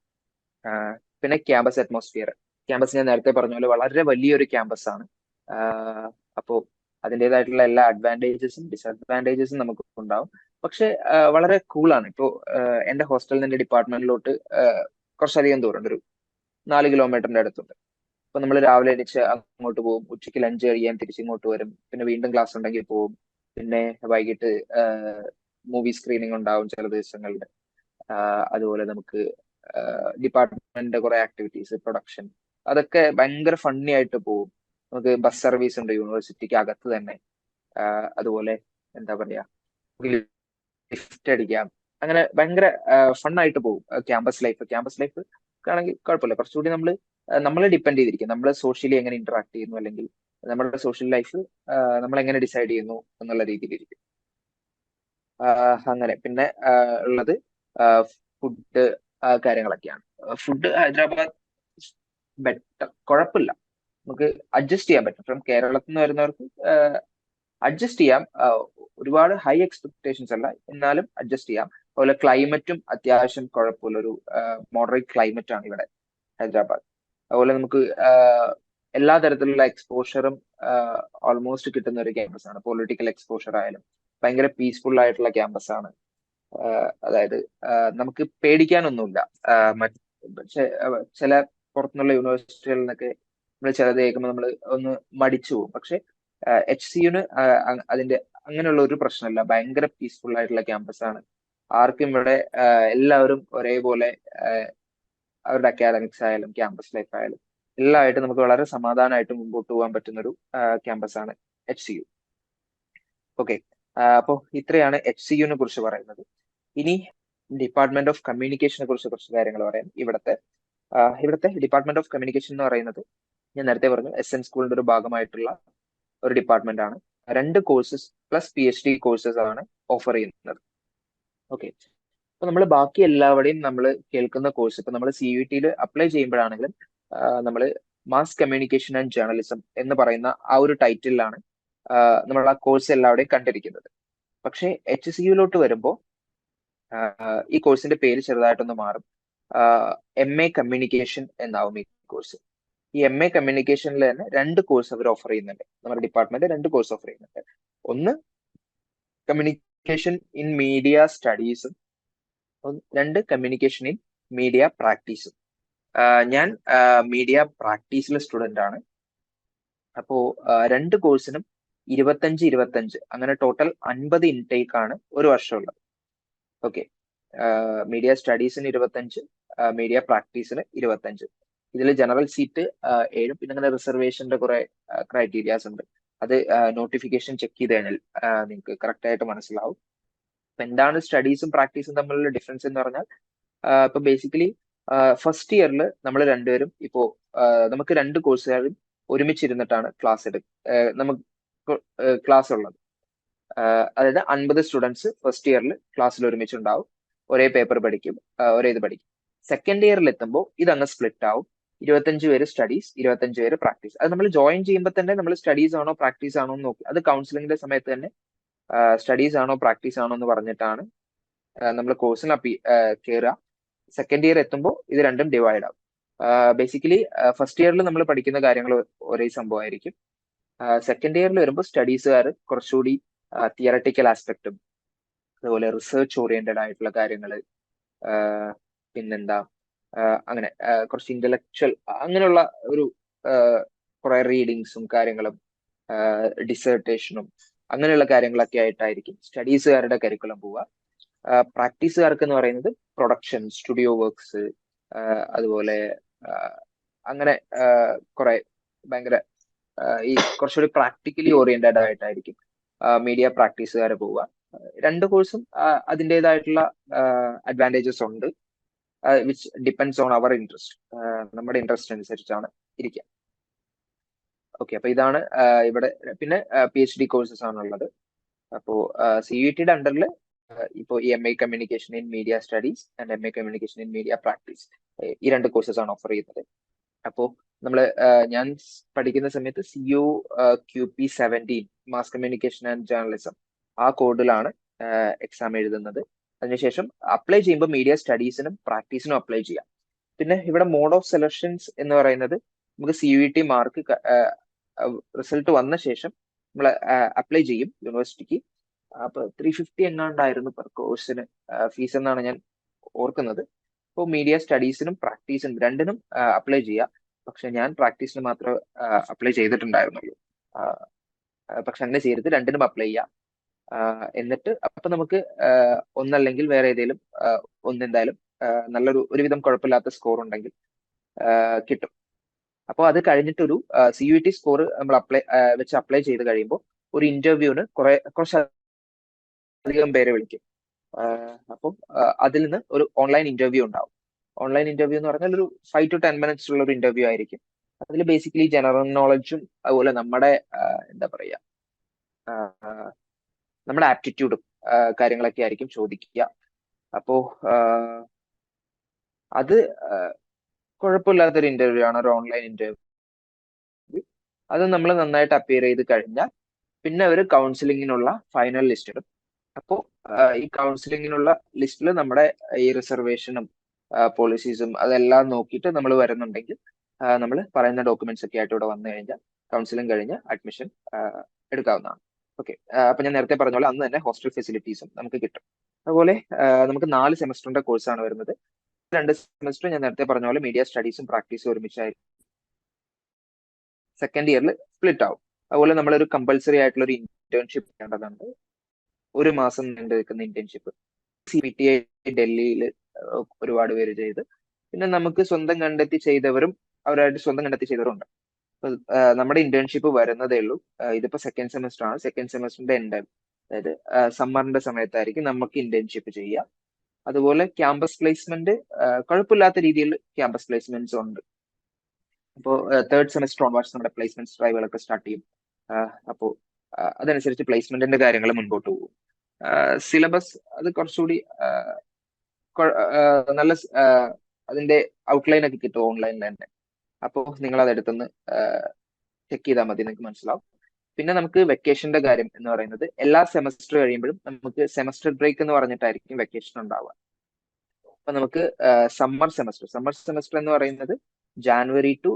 പിന്നെ ക്യാമ്പസ് അറ്റ്മോസ്ഫിയർ. ക്യാമ്പസ് ഞാൻ നേരത്തെ പറഞ്ഞ പോലെ വളരെ വലിയൊരു ക്യാമ്പസ് ആണ്. അപ്പോൾ അതിൻ്റെതായിട്ടുള്ള എല്ലാ അഡ്വാൻറ്റേജസും ഡിസഡ്വാൻറ്റേജസും നമുക്ക് ഉണ്ടാവും. പക്ഷെ വളരെ കൂളാണ്. ഇപ്പോൾ എന്റെ ഹോസ്റ്റലിൽ നിന്ന് ഡിപ്പാർട്ട്മെന്റിലോട്ട് കുറച്ചധികം ദൂരമുണ്ട്, ഒരു 4 കിലോമീറ്ററിന്റെ അടുത്തുണ്ട്. അപ്പൊ നമ്മൾ രാവിലെ എണീച്ച് അങ്ങോട്ട് പോകും, ഉച്ചയ്ക്ക് ലഞ്ച് കഴിയാൻ തിരിച്ചിങ്ങോട്ട് വരും, പിന്നെ വീണ്ടും ക്ലാസ് ഉണ്ടെങ്കിൽ പോകും, പിന്നെ വൈകിട്ട് മൂവി സ്ക്രീനിങ് ഉണ്ടാവും ചില ദിവസങ്ങളിൽ. അതുപോലെ നമുക്ക് ഡിപ്പാർട്ട്മെന്റിന്റെ കുറെ ആക്ടിവിറ്റീസ്, പ്രൊഡക്ഷൻ, അതൊക്കെ ഭയങ്കര ഫണ്ണി ആയിട്ട് പോകും. നമുക്ക് ബസ് സർവീസ് ഉണ്ട് യൂണിവേഴ്സിറ്റിക്ക് അകത്ത് തന്നെ. അതുപോലെ എന്താ പറയാ, ലിഫ്റ്റ് അടിക്കാം, അങ്ങനെ ഭയങ്കര ഫണ്ണായിട്ട് പോകും ക്യാമ്പസ് ലൈഫ് ആണെങ്കിൽ കുഴപ്പമില്ല. കുറച്ചുകൂടി നമ്മളെ ഡിപ്പെൻഡ് ചെയ്തിരിക്കും, നമ്മൾ സോഷ്യലി എങ്ങനെ ഇന്ററാക്ട് ചെയ്യുന്നു, അല്ലെങ്കിൽ നമ്മുടെ സോഷ്യൽ ലൈഫ് നമ്മൾ എങ്ങനെ ഡിസൈഡ് ചെയ്യുന്നു എന്നുള്ള രീതിയിലിരിക്കും. അങ്ങനെ പിന്നെ ഉള്ളത് ഫുഡ് കാര്യങ്ങളൊക്കെയാണ്. ഫുഡ് ഹൈദരാബാദ് ബെറ്റർ, കുഴപ്പമില്ല, നമുക്ക് അഡ്ജസ്റ്റ് ചെയ്യാൻ പറ്റും. ഫ്രം കേരളത്തിൽ നിന്ന് വരുന്നവർക്ക് അഡ്ജസ്റ്റ് ചെയ്യാം. ഒരുപാട് ഹൈ എക്സ്പെക്ടേഷൻസ് അല്ല, എന്നാലും അഡ്ജസ്റ്റ് ചെയ്യാം. അതുപോലെ ക്ലൈമറ്റും അത്യാവശ്യം കുഴപ്പമില്ല, ഒരു മോഡറേറ്റ് ക്ലൈമറ്റ് ആണ് ഇവിടെ ഹൈദരാബാദ്. അതുപോലെ നമുക്ക് എല്ലാ തരത്തിലുള്ള എക്സ്പോഷറും ഓൾമോസ്റ്റ് കിട്ടുന്ന ഒരു ക്യാമ്പസ് ആണ്. പൊളിറ്റിക്കൽ എക്സ്പോഷർ ആയാലും ഭയങ്കര പീസ്ഫുൾ ആയിട്ടുള്ള ക്യാമ്പസ് ആണ്. അതായത് നമുക്ക് പേടിക്കാനൊന്നുമില്ല. ചില പുറത്തുനിന്നുള്ള യൂണിവേഴ്സിറ്റികളിൽ നിന്നൊക്കെ നമ്മൾ ചിലത് കേൾക്കുമ്പോൾ നമ്മൾ ഒന്ന് മടിച്ചു പോകും. പക്ഷെ HCUന് അതിന്റെ അങ്ങനെയുള്ള ഒരു പ്രശ്നമില്ല. ഭയങ്കര പീസ്ഫുൾ ആയിട്ടുള്ള ക്യാമ്പസ് ആണ്. ആർക്കും ഇവിടെ എല്ലാവരും ഒരേപോലെ അവരുടെ അക്കാഡമിക്സ് ആയാലും ക്യാമ്പസ് ലൈഫ് ആയാലും എല്ലാമായിട്ട് നമുക്ക് വളരെ സമാധാനമായിട്ട് മുമ്പോട്ട് പോകാൻ പറ്റുന്ന ഒരു ക്യാമ്പസ് ആണ് HCU. ഓക്കെ. അപ്പോൾ ഇത്രയാണ് HCUനെ കുറിച്ച് പറയുന്നത്. ഇനി ഡിപ്പാർട്ട്മെന്റ് ഓഫ് കമ്മ്യൂണിക്കേഷനെ കുറിച്ച് കുറച്ച് കാര്യങ്ങൾ പറയാം. ഇവിടുത്തെ ഡിപ്പാർട്ട്മെന്റ് ഓഫ് കമ്മ്യൂണിക്കേഷൻ എന്ന് പറയുന്നത് ഞാൻ നേരത്തെ പറഞ്ഞു, SN സ്കൂളിന്റെ ഒരു ഭാഗമായിട്ടുള്ള ഒരു ഡിപ്പാർട്ട്മെന്റ് ആണ്. 2 കോഴ്സസ് പ്ലസ് PhD കോഴ്സസ് ആണ് ഓഫർ ചെയ്യുന്നത്. ഓക്കെ. അപ്പൊ നമ്മൾ ബാക്കി എല്ലാവരുടെയും നമ്മൾ കേൾക്കുന്ന കോഴ്സ്, ഇപ്പൊ നമ്മൾ CUET അപ്ലൈ ചെയ്യുമ്പോഴാണെങ്കിലും നമ്മൾ മാസ് കമ്മ്യൂണിക്കേഷൻ ആൻഡ് ജേർണലിസം എന്ന് പറയുന്ന ആ ഒരു ടൈറ്റിലാണ് നമ്മൾ ആ കോഴ്സ് എല്ലാവരുടെയും കണ്ടിരിക്കുന്നത്. പക്ഷേ HCUലോട്ട് വരുമ്പോൾ ഈ കോഴ്സിന്റെ പേര് ചെറുതായിട്ടൊന്ന് മാറും. MA കമ്മ്യൂണിക്കേഷൻ എന്നാവും ഈ കോഴ്സ്. ഈ MA കമ്മ്യൂണിക്കേഷനിൽ തന്നെ 2 കോഴ്സ് അവർ ഓഫർ ചെയ്യുന്നുണ്ട്. നമ്മുടെ ഡിപ്പാർട്ട്മെന്റ് 2 കോഴ്സ് ഓഫർ ചെയ്യുന്നുണ്ട്. ഒന്ന് കമ്മ്യൂണിക്കേഷൻ ഇൻ മീഡിയ സ്റ്റഡീസും, 2 കമ്മ്യൂണിക്കേഷൻ ഇൻ മീഡിയ പ്രാക്ടീസും. ഞാൻ മീഡിയ പ്രാക്ടീസിലെ സ്റ്റുഡന്റ് ആണ്. അപ്പോ 2 കോഴ്സിനും 25 അങ്ങനെ ടോട്ടൽ 50 ഇൻടേക്ക് ആണ് ഒരു വർഷമുള്ളത്. ഓക്കെ. മീഡിയ സ്റ്റഡീസിന് 25, മീഡിയ പ്രാക്ടീസിന് 25. ഇതിൽ ജനറൽ സീറ്റ് 7, പിന്നെ അങ്ങനെ റിസർവേഷന്റെ കുറെ ക്രൈറ്റീരിയാസ് ഉണ്ട്. അത് നോട്ടിഫിക്കേഷൻ ചെക്ക് ചെയ്ത് കഴിഞ്ഞാൽ നിങ്ങൾക്ക് കറക്റ്റ് ആയിട്ട് മനസ്സിലാവും. അപ്പൊ എന്താണ് സ്റ്റഡീസും പ്രാക്ടീസും തമ്മിലുള്ള ഡിഫറൻസ് എന്ന് പറഞ്ഞാൽ, ഇപ്പൊ ബേസിക്കലി ഫസ്റ്റ് ഇയറിൽ നമ്മൾ രണ്ടുപേരും ഇപ്പോ നമുക്ക് 2 കോഴ്സുകാരും ഒരുമിച്ചിരുന്നിട്ടാണ് നമുക്ക് ക്ലാസ് ഉള്ളത്. അതായത് 50 സ്റ്റുഡൻസ് ഫസ്റ്റ് ഇയറിൽ ക്ലാസ്സിൽ ഒരുമിച്ചുണ്ടാവും, ഒരേ പേപ്പർ പഠിക്കും, ഒരേ ഇത് പഠിക്കും. സെക്കൻഡ് ഇയറിൽ എത്തുമ്പോൾ ഇതങ്ങ് സ്പ്ലിറ്റ് ആവും. 25 പേര് സ്റ്റഡീസ്, 25 പേര് പ്രാക്ടീസ്. അത് നമ്മൾ ജോയിൻ ചെയ്യുമ്പോൾ തന്നെ നമ്മൾ സ്റ്റഡീസ് ആണോ പ്രാക്ടീസ് ആണോ എന്ന് നോക്കി, അത് കൗൺസിലിംഗിന്റെ സമയത്ത് തന്നെ സ്റ്റഡീസ് ആണോ പ്രാക്ടീസ് ആണോ എന്ന് പറഞ്ഞിട്ടാണ് നമ്മൾ കോഴ്സിന് കയറുക. സെക്കൻഡ് ഇയർ എത്തുമ്പോൾ ഇത് രണ്ടും ഡിവൈഡ് ആവും. ബേസിക്കലി ഫസ്റ്റ് ഇയറിൽ നമ്മൾ പഠിക്കുന്ന കാര്യങ്ങൾ ഒരേ സംഭവമായിരിക്കും. സെക്കൻഡ് ഇയറിൽ വരുമ്പോൾ സ്റ്റഡീസുകാർ കുറച്ചുകൂടി തിയറട്ടിക്കൽ ആസ്പെക്റ്റും അതുപോലെ റിസർച്ച് ഓറിയന്റഡ് ആയിട്ടുള്ള കാര്യങ്ങൾ, പിന്നെന്താ അങ്ങനെ കുറച്ച് ഇന്റലക്ച്വൽ അങ്ങനെയുള്ള ഒരു കുറെ റീഡിങ്സും കാര്യങ്ങളും ഡിസേർട്ടേഷനും അങ്ങനെയുള്ള കാര്യങ്ങളൊക്കെ ആയിട്ടായിരിക്കും സ്റ്റഡീസുകാരുടെ കരിക്കുലം പോവുക. പ്രാക്ടീസുകാർക്ക് എന്ന് പറയുന്നത് പ്രൊഡക്ഷൻ, സ്റ്റുഡിയോ വർക്ക്സ്, അതുപോലെ അങ്ങനെ കുറെ ഭയങ്കര ഈ കുറച്ചുകൂടി പ്രാക്ടിക്കലി ഓറിയന്റഡ് ആയിട്ടായിരിക്കും മീഡിയ പ്രാക്ടീസുകാർ പോവുക. രണ്ട് കോഴ്സും അതിൻ്റെതായിട്ടുള്ള അഡ്വാൻറ്റേജസ് ഉണ്ട്, which depends on our interest. നമ്മുടെ ഇൻട്രസ്റ്റ് അനുസരിച്ചാണ് ഇരിക്കുക. ഓക്കെ, അപ്പൊ ഇതാണ് ഇവിടെ. പിന്നെ PhD കോഴ്സസ് ആണുള്ളത്. അപ്പോ CUET-യുടെ അണ്ടറിൽ ഇപ്പോ ഈ MA communication in media studies and MA communication in media practice, ഈ രണ്ട് കോഴ്സസ് ആണ് ഓഫർ ചെയ്യുന്നത്. അപ്പോ നമ്മള് ഞാൻ പഠിക്കുന്ന സമയത്ത് CUQP17 mass communication and journalism ആ കോഡിലാണ് എക്സാം എഴുതുന്നത്. അതിനുശേഷം അപ്ലൈ ചെയ്യുമ്പോൾ മീഡിയ സ്റ്റഡീസിനും പ്രാക്ടീസിനും അപ്ലൈ ചെയ്യാം. പിന്നെ ഇവിടെ മോഡ് ഓഫ് സെലക്ഷൻസ് എന്ന് പറയുന്നത് നമുക്ക് CUET മാർക്ക് റിസൾട്ട് വന്ന ശേഷം നമ്മൾ അപ്ലൈ ചെയ്യും യൂണിവേഴ്സിറ്റിക്ക്. അപ്പൊ 350 എങ്ങാണ്ടായിരുന്നു പെർ കോഴ്സിന് ഫീസ് എന്നാണ് ഞാൻ ഓർക്കുന്നത്. അപ്പോൾ മീഡിയ സ്റ്റഡീസിനും പ്രാക്ടീസിനും രണ്ടിനും അപ്ലൈ ചെയ്യാം. പക്ഷെ ഞാൻ പ്രാക്ടീസിന് മാത്രമേ അപ്ലൈ ചെയ്തിട്ടുണ്ടായിരുന്നുള്ളൂ. പക്ഷെ അങ്ങനെ ചെയ്തിട്ട് രണ്ടിനും അപ്ലൈ ചെയ്യാം. എന്നിട്ട് അപ്പൊ നമുക്ക് ഒന്നല്ലെങ്കിൽ വേറെ ഏതെങ്കിലും ഒന്നെന്തായാലും നല്ലൊരു ഒരുവിധം കുഴപ്പമില്ലാത്ത സ്കോർ ഉണ്ടെങ്കിൽ കിട്ടും. അപ്പോൾ അത് കഴിഞ്ഞിട്ടൊരു CUET സ്കോർ നമ്മൾ അപ്ലൈ ചെയ്ത് കഴിയുമ്പോൾ ഒരു ഇന്റർവ്യൂവിന് കുറച്ചധികം പേരെ വിളിക്കും. അപ്പം അതിൽ നിന്ന് ഒരു ഓൺലൈൻ ഇന്റർവ്യൂ ഉണ്ടാവും. ഓൺലൈൻ ഇന്റർവ്യൂ എന്ന് പറഞ്ഞാൽ ഒരു 5 to 10 minutes ഉള്ള ഒരു ഇന്റർവ്യൂ ആയിരിക്കും. അതിൽ ബേസിക്കലി ജനറൽ നോളജും അതുപോലെ നമ്മുടെ എന്താ പറയാ നമ്മുടെ ആപ്റ്റിറ്റ്യൂഡും കാര്യങ്ങളൊക്കെ ആയിരിക്കും ചോദിക്കുക. അപ്പോ അത് കുഴപ്പമില്ലാത്തൊരു ഇന്റർവ്യൂ ആണ്, ഒരു ഓൺലൈൻ ഇന്റർവ്യൂ. അത് നമ്മൾ നന്നായിട്ട് അപ്പിയർ ചെയ്ത് കഴിഞ്ഞാൽ പിന്നെ അവർ കൗൺസിലിങ്ങിനുള്ള ഫൈനൽ ലിസ്റ്റ് ഇടും. അപ്പോൾ ഈ കൗൺസിലിങ്ങിനുള്ള ലിസ്റ്റിൽ നമ്മുടെ ഈ റിസർവേഷനും പോളിസീസും അതെല്ലാം നോക്കിയിട്ട് നമ്മൾ വരുന്നുണ്ടെങ്കിൽ നമ്മൾ പറയുന്ന ഡോക്യുമെന്റ്സ് ഒക്കെ ആയിട്ട് ഇവിടെ വന്നു കഴിഞ്ഞാൽ കൗൺസിലിംഗ് കഴിഞ്ഞ് അഡ്മിഷൻ എടുക്കാവുന്നതാണ്. ഓക്കെ, അപ്പൊ ഞാൻ നേരത്തെ പറഞ്ഞ പോലെ അന്ന് തന്നെ ഹോസ്റ്റൽ ഫെസിലിറ്റീസും നമുക്ക് കിട്ടും. അതുപോലെ നമുക്ക് 4 സെമസ്റ്ററിന്റെ കോഴ്സാണ് വരുന്നത്. 2 സെമസ്റ്റർ ഞാൻ നേരത്തെ പറഞ്ഞ പോലെ മീഡിയ സ്റ്റഡീസും പ്രാക്ടീസും ഒരുമിച്ചായിരിക്കും. സെക്കൻഡ് ഇയറിൽ സ്പ്ലിറ്റ് ആവും. അതുപോലെ നമ്മളൊരു കമ്പൽസറി ആയിട്ടുള്ള ഒരു ഇന്റേൺഷിപ്പ് ചെയ്യേണ്ടതുണ്ട്. 1 മാസം നീണ്ടു നിൽക്കുന്ന ഇന്റേൺഷിപ്പ് CPTI ഡൽഹിയിൽ ഒരുപാട് പേര് ചെയ്ത്, പിന്നെ നമുക്ക് സ്വന്തം കണ്ടെത്തി ചെയ്തവരും അവരായിട്ട് സ്വന്തം കണ്ടെത്തി ചെയ്തവരും ഉണ്ട്. നമ്മുടെ ഇന്റേൺഷിപ്പ് വരുന്നതേ ഉള്ളൂ. ഇതിപ്പോ സെക്കൻഡ് സെമസ്റ്റർ ആണ്. സെക്കൻഡ് സെമസ്റ്ററിന്റെ എൻഡ്, അതായത് സമ്മറിന്റെ സമയത്തായിരിക്കും നമുക്ക് ഇന്റേൺഷിപ്പ് ചെയ്യുക. അതുപോലെ ക്യാമ്പസ് പ്ലേസ്മെന്റ് കുഴപ്പമില്ലാത്ത രീതിയിൽ ക്യാമ്പസ് പ്ലേസ്മെന്റ്സ് ഉണ്ട്. അപ്പോൾ തേർഡ് സെമസ്റ്റർ ഓൺവേർഡ്സ് നമ്മുടെ പ്ലേസ്മെന്റ് ഡ്രൈവുകളൊക്കെ സ്റ്റാർട്ട് ചെയ്യും. അപ്പോൾ അതനുസരിച്ച് പ്ലേസ്മെന്റിന്റെ കാര്യങ്ങൾ മുൻപോട്ട് പോകും. സിലബസ് അത് കുറച്ചുകൂടി നല്ല അതിന്റെ ഔട്ട്ലൈൻ ഒക്കെ കിട്ടും ഓൺലൈനിൽ തന്നെ. അപ്പോൾ നിങ്ങൾ അതെടുത്തൊന്ന് ചെക്ക് ചെയ്താൽ മതി, നിങ്ങൾക്ക് മനസ്സിലാവും. പിന്നെ നമുക്ക് വെക്കേഷന്റെ കാര്യം എന്ന് പറയുന്നത് എല്ലാ സെമസ്റ്റർ കഴിയുമ്പോഴും നമുക്ക് സെമസ്റ്റർ ബ്രേക്ക് എന്ന് പറഞ്ഞിട്ടായിരിക്കും വെക്കേഷൻ ഉണ്ടാവുക. അപ്പൊ നമുക്ക് സമ്മർ സെമസ്റ്റർ എന്ന് പറയുന്നത് ജാനുവരി ടു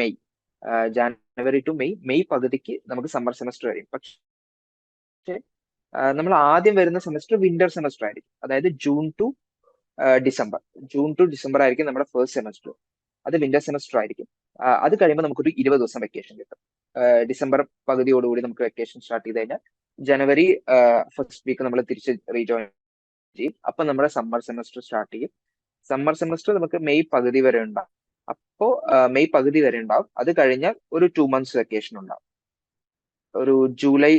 മെയ്, മെയ് പകുതിക്ക് നമുക്ക് സമ്മർ സെമസ്റ്റർ കഴിയും. പക്ഷേ നമ്മൾ ആദ്യം വരുന്ന സെമസ്റ്റർ വിന്റർ സെമസ്റ്റർ ആയിരിക്കും. അതായത് ജൂൺ ടു ഡിസംബർ ആയിരിക്കും നമ്മുടെ ഫസ്റ്റ് സെമസ്റ്റർ. അത് വിന്റർ സെമസ്റ്റർ ആയിരിക്കും. അത് കഴിയുമ്പോൾ നമുക്കൊരു 20 ദിവസം വെക്കേഷൻ കിട്ടും. ഡിസംബർ പകുതിയോടുകൂടി നമുക്ക് വെക്കേഷൻ സ്റ്റാർട്ട് ചെയ്ത് കഴിഞ്ഞാൽ ജനുവരി ഫസ്റ്റ് വീക്ക് നമ്മൾ തിരിച്ച് റീജോയിൻ ചെയ്യും. അപ്പൊ നമ്മുടെ സമ്മർ സെമസ്റ്റർ സ്റ്റാർട്ട് ചെയ്യും. സമ്മർ സെമസ്റ്റർ നമുക്ക് മെയ് പകുതി വരെ ഉണ്ടാവും. അപ്പോ മെയ് പകുതി വരെ ഉണ്ടാവും. അത് കഴിഞ്ഞാൽ ഒരു 2 months വെക്കേഷൻ ഉണ്ടാവും. ഒരു ജൂലൈ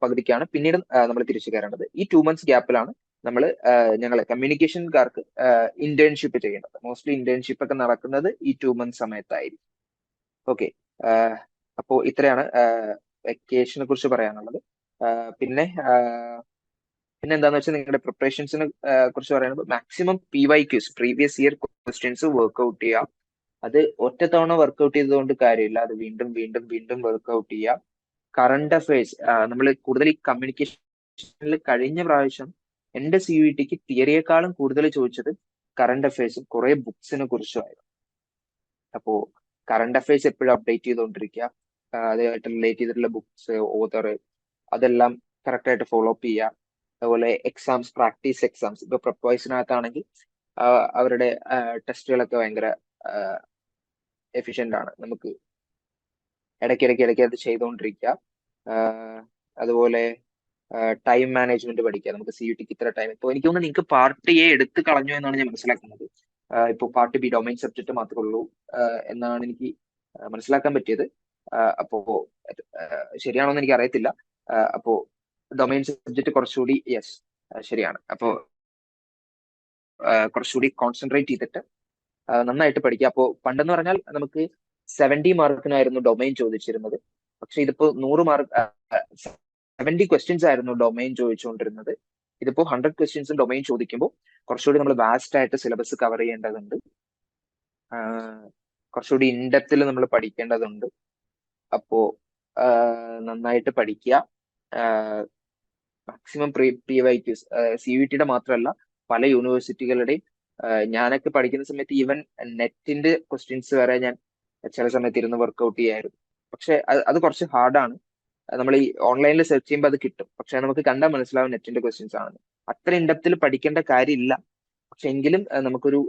പകുതിക്കാണ് പിന്നീട് നമ്മൾ തിരിച്ചു കയറേണ്ടത്. ഈ 2 months ഗ്യാപ്പിലാണ് നമ്മൾ ഞങ്ങൾ കമ്മ്യൂണിക്കേഷൻകാർക്ക് ഇന്റേൺഷിപ്പ് ചെയ്യുന്നത്. മോസ്റ്റ്ലി ഇന്റേൺഷിപ്പ് ഒക്കെ നടക്കുന്നത് ഈ 2 months സമയത്തായിരിക്കും. ഓക്കെ, അപ്പോ ഇത്രയാണ് വെക്കേഷനെ കുറിച്ച് പറയാനുള്ളത്. പിന്നെ എന്താന്ന് വെച്ചാൽ നിങ്ങളുടെ പ്രിപ്പറേഷൻസിനെ കുറിച്ച് പറയുന്നത് maximum PYQs previous year questions work out ചെയ്യാം. അത് ഒറ്റത്തവണ വർക്ക്ഔട്ട് ചെയ്തതുകൊണ്ട് കാര്യമില്ല, അത് വീണ്ടും വീണ്ടും വീണ്ടും വർക്ക്ഔട്ട് ചെയ്യാം. കറണ്ട് അഫയേഴ്സ് നമ്മൾ കൂടുതൽ ഈ കമ്മ്യൂണിക്കേഷനിൽ കഴിഞ്ഞ പ്രാവശ്യം എന്റെ CUETക്ക് തിയറിയെക്കാളും കൂടുതൽ ചോദിച്ചത് കറണ്ട് അഫയേഴ്സും കുറെ ബുക്സിനെ കുറിച്ചുമായിരുന്നു. അപ്പോ കറണ്ട് അഫയേഴ്സ് എപ്പോഴും അപ്ഡേറ്റ് ചെയ്തുകൊണ്ടിരിക്കുക, അതുമായിട്ട് റിലേറ്റ് ചെയ്തിട്ടുള്ള ബുക്സ്, ഓതർ, അതെല്ലാം കറക്റ്റ് ആയിട്ട് ഫോളോ അപ്പ് ചെയ്യുക. അതുപോലെ എക്സാംസ്, പ്രാക്ടീസ് എക്സാംസ്, ഇപ്പൊ പ്രപ്പോയ്സിനകത്താണെങ്കിൽ അവരുടെ ടെസ്റ്റുകളൊക്കെ ഭയങ്കര എഫിഷ്യന്റ് ആണ്. നമുക്ക് ഇടയ്ക്കിടയ്ക്ക് അത് ചെയ്തുകൊണ്ടിരിക്കുക. അതുപോലെ ടൈം മാനേജ്മെന്റ് പഠിക്കുക. നമുക്ക് CUT-ക്ക് ഇത്ര ടൈം. ഇപ്പോൾ എനിക്ക് തോന്നുന്നു നിങ്ങൾക്ക് പാർട്ട് എ എടുത്ത് കളഞ്ഞു എന്നാണ് ഞാൻ മനസ്സിലാക്കുന്നത്. ഇപ്പോൾ പാർട്ട് ബി ഡൊമൈൻ സബ്ജക്ട് മാത്രമേ ഉള്ളൂ എന്നാണ് എനിക്ക് മനസ്സിലാക്കാൻ പറ്റിയത്. അപ്പോ ശരിയാണോ എന്ന് എനിക്ക് അറിയത്തില്ല. അപ്പോ ഡൊമൈൻ സബ്ജക്ട് കുറച്ചുകൂടി യെസ് ശരിയാണ്. അപ്പോ കുറച്ചുകൂടി കോൺസെൻട്രേറ്റ് ചെയ്തിട്ട് നന്നായിട്ട് പഠിക്കുക. അപ്പോൾ പണ്ടെന്ന് പറഞ്ഞാൽ നമുക്ക് 70 മാർക്കിനായിരുന്നു ഡൊമൈൻ ചോദിച്ചിരുന്നത്. പക്ഷെ ഇതിപ്പോ 100 മാർക്ക് 70 ക്വസ്റ്റ്യൻസ് ആയിരുന്നു ഡൊമൈൻ ചോദിച്ചുകൊണ്ടിരുന്നത്. ഇതിപ്പോ 100 ക്വസ്റ്റ്യൻസും ഡൊമൈൻ ചോദിക്കുമ്പോൾ കുറച്ചുകൂടി നമ്മൾ വാസ്റ്റ് ആയിട്ട് സിലബസ് കവർ ചെയ്യേണ്ടതുണ്ട്. കുറച്ചുകൂടി ഇൻഡെപ്തിൽ നമ്മൾ പഠിക്കേണ്ടതുണ്ട്. അപ്പോ നന്നായിട്ട് പഠിക്കുക. മാക്സിമം PYQs CUT-യുടെ മാത്രമല്ല പല യൂണിവേഴ്സിറ്റികളുടെയും ഞാനൊക്കെ പഠിക്കുന്ന സമയത്ത് ഈവൻ നെറ്റിന്റെ ക്വസ്റ്റ്യൻസ് വരെ ഞാൻ ചില സമയത്ത് ഇരുന്ന് വർക്ക്ഔട്ട് ചെയ്യായിരുന്നു. പക്ഷെ അത് കുറച്ച് ഹാർഡാണ്. നമ്മൾ ഈ ഓൺലൈനിൽ സെർച്ച് ചെയ്യുമ്പോൾ അത് കിട്ടും. പക്ഷെ നമുക്ക് കണ്ടാൽ മനസ്സിലാവും നെറ്റിന്റെ ക്വസ്റ്റ്യൻസ് ആണെന്ന്. അത്ര ഇൻഡെപ്തിൽ പഠിക്കേണ്ട കാര്യമില്ല. പക്ഷെ എങ്കിലും നമുക്കൊരു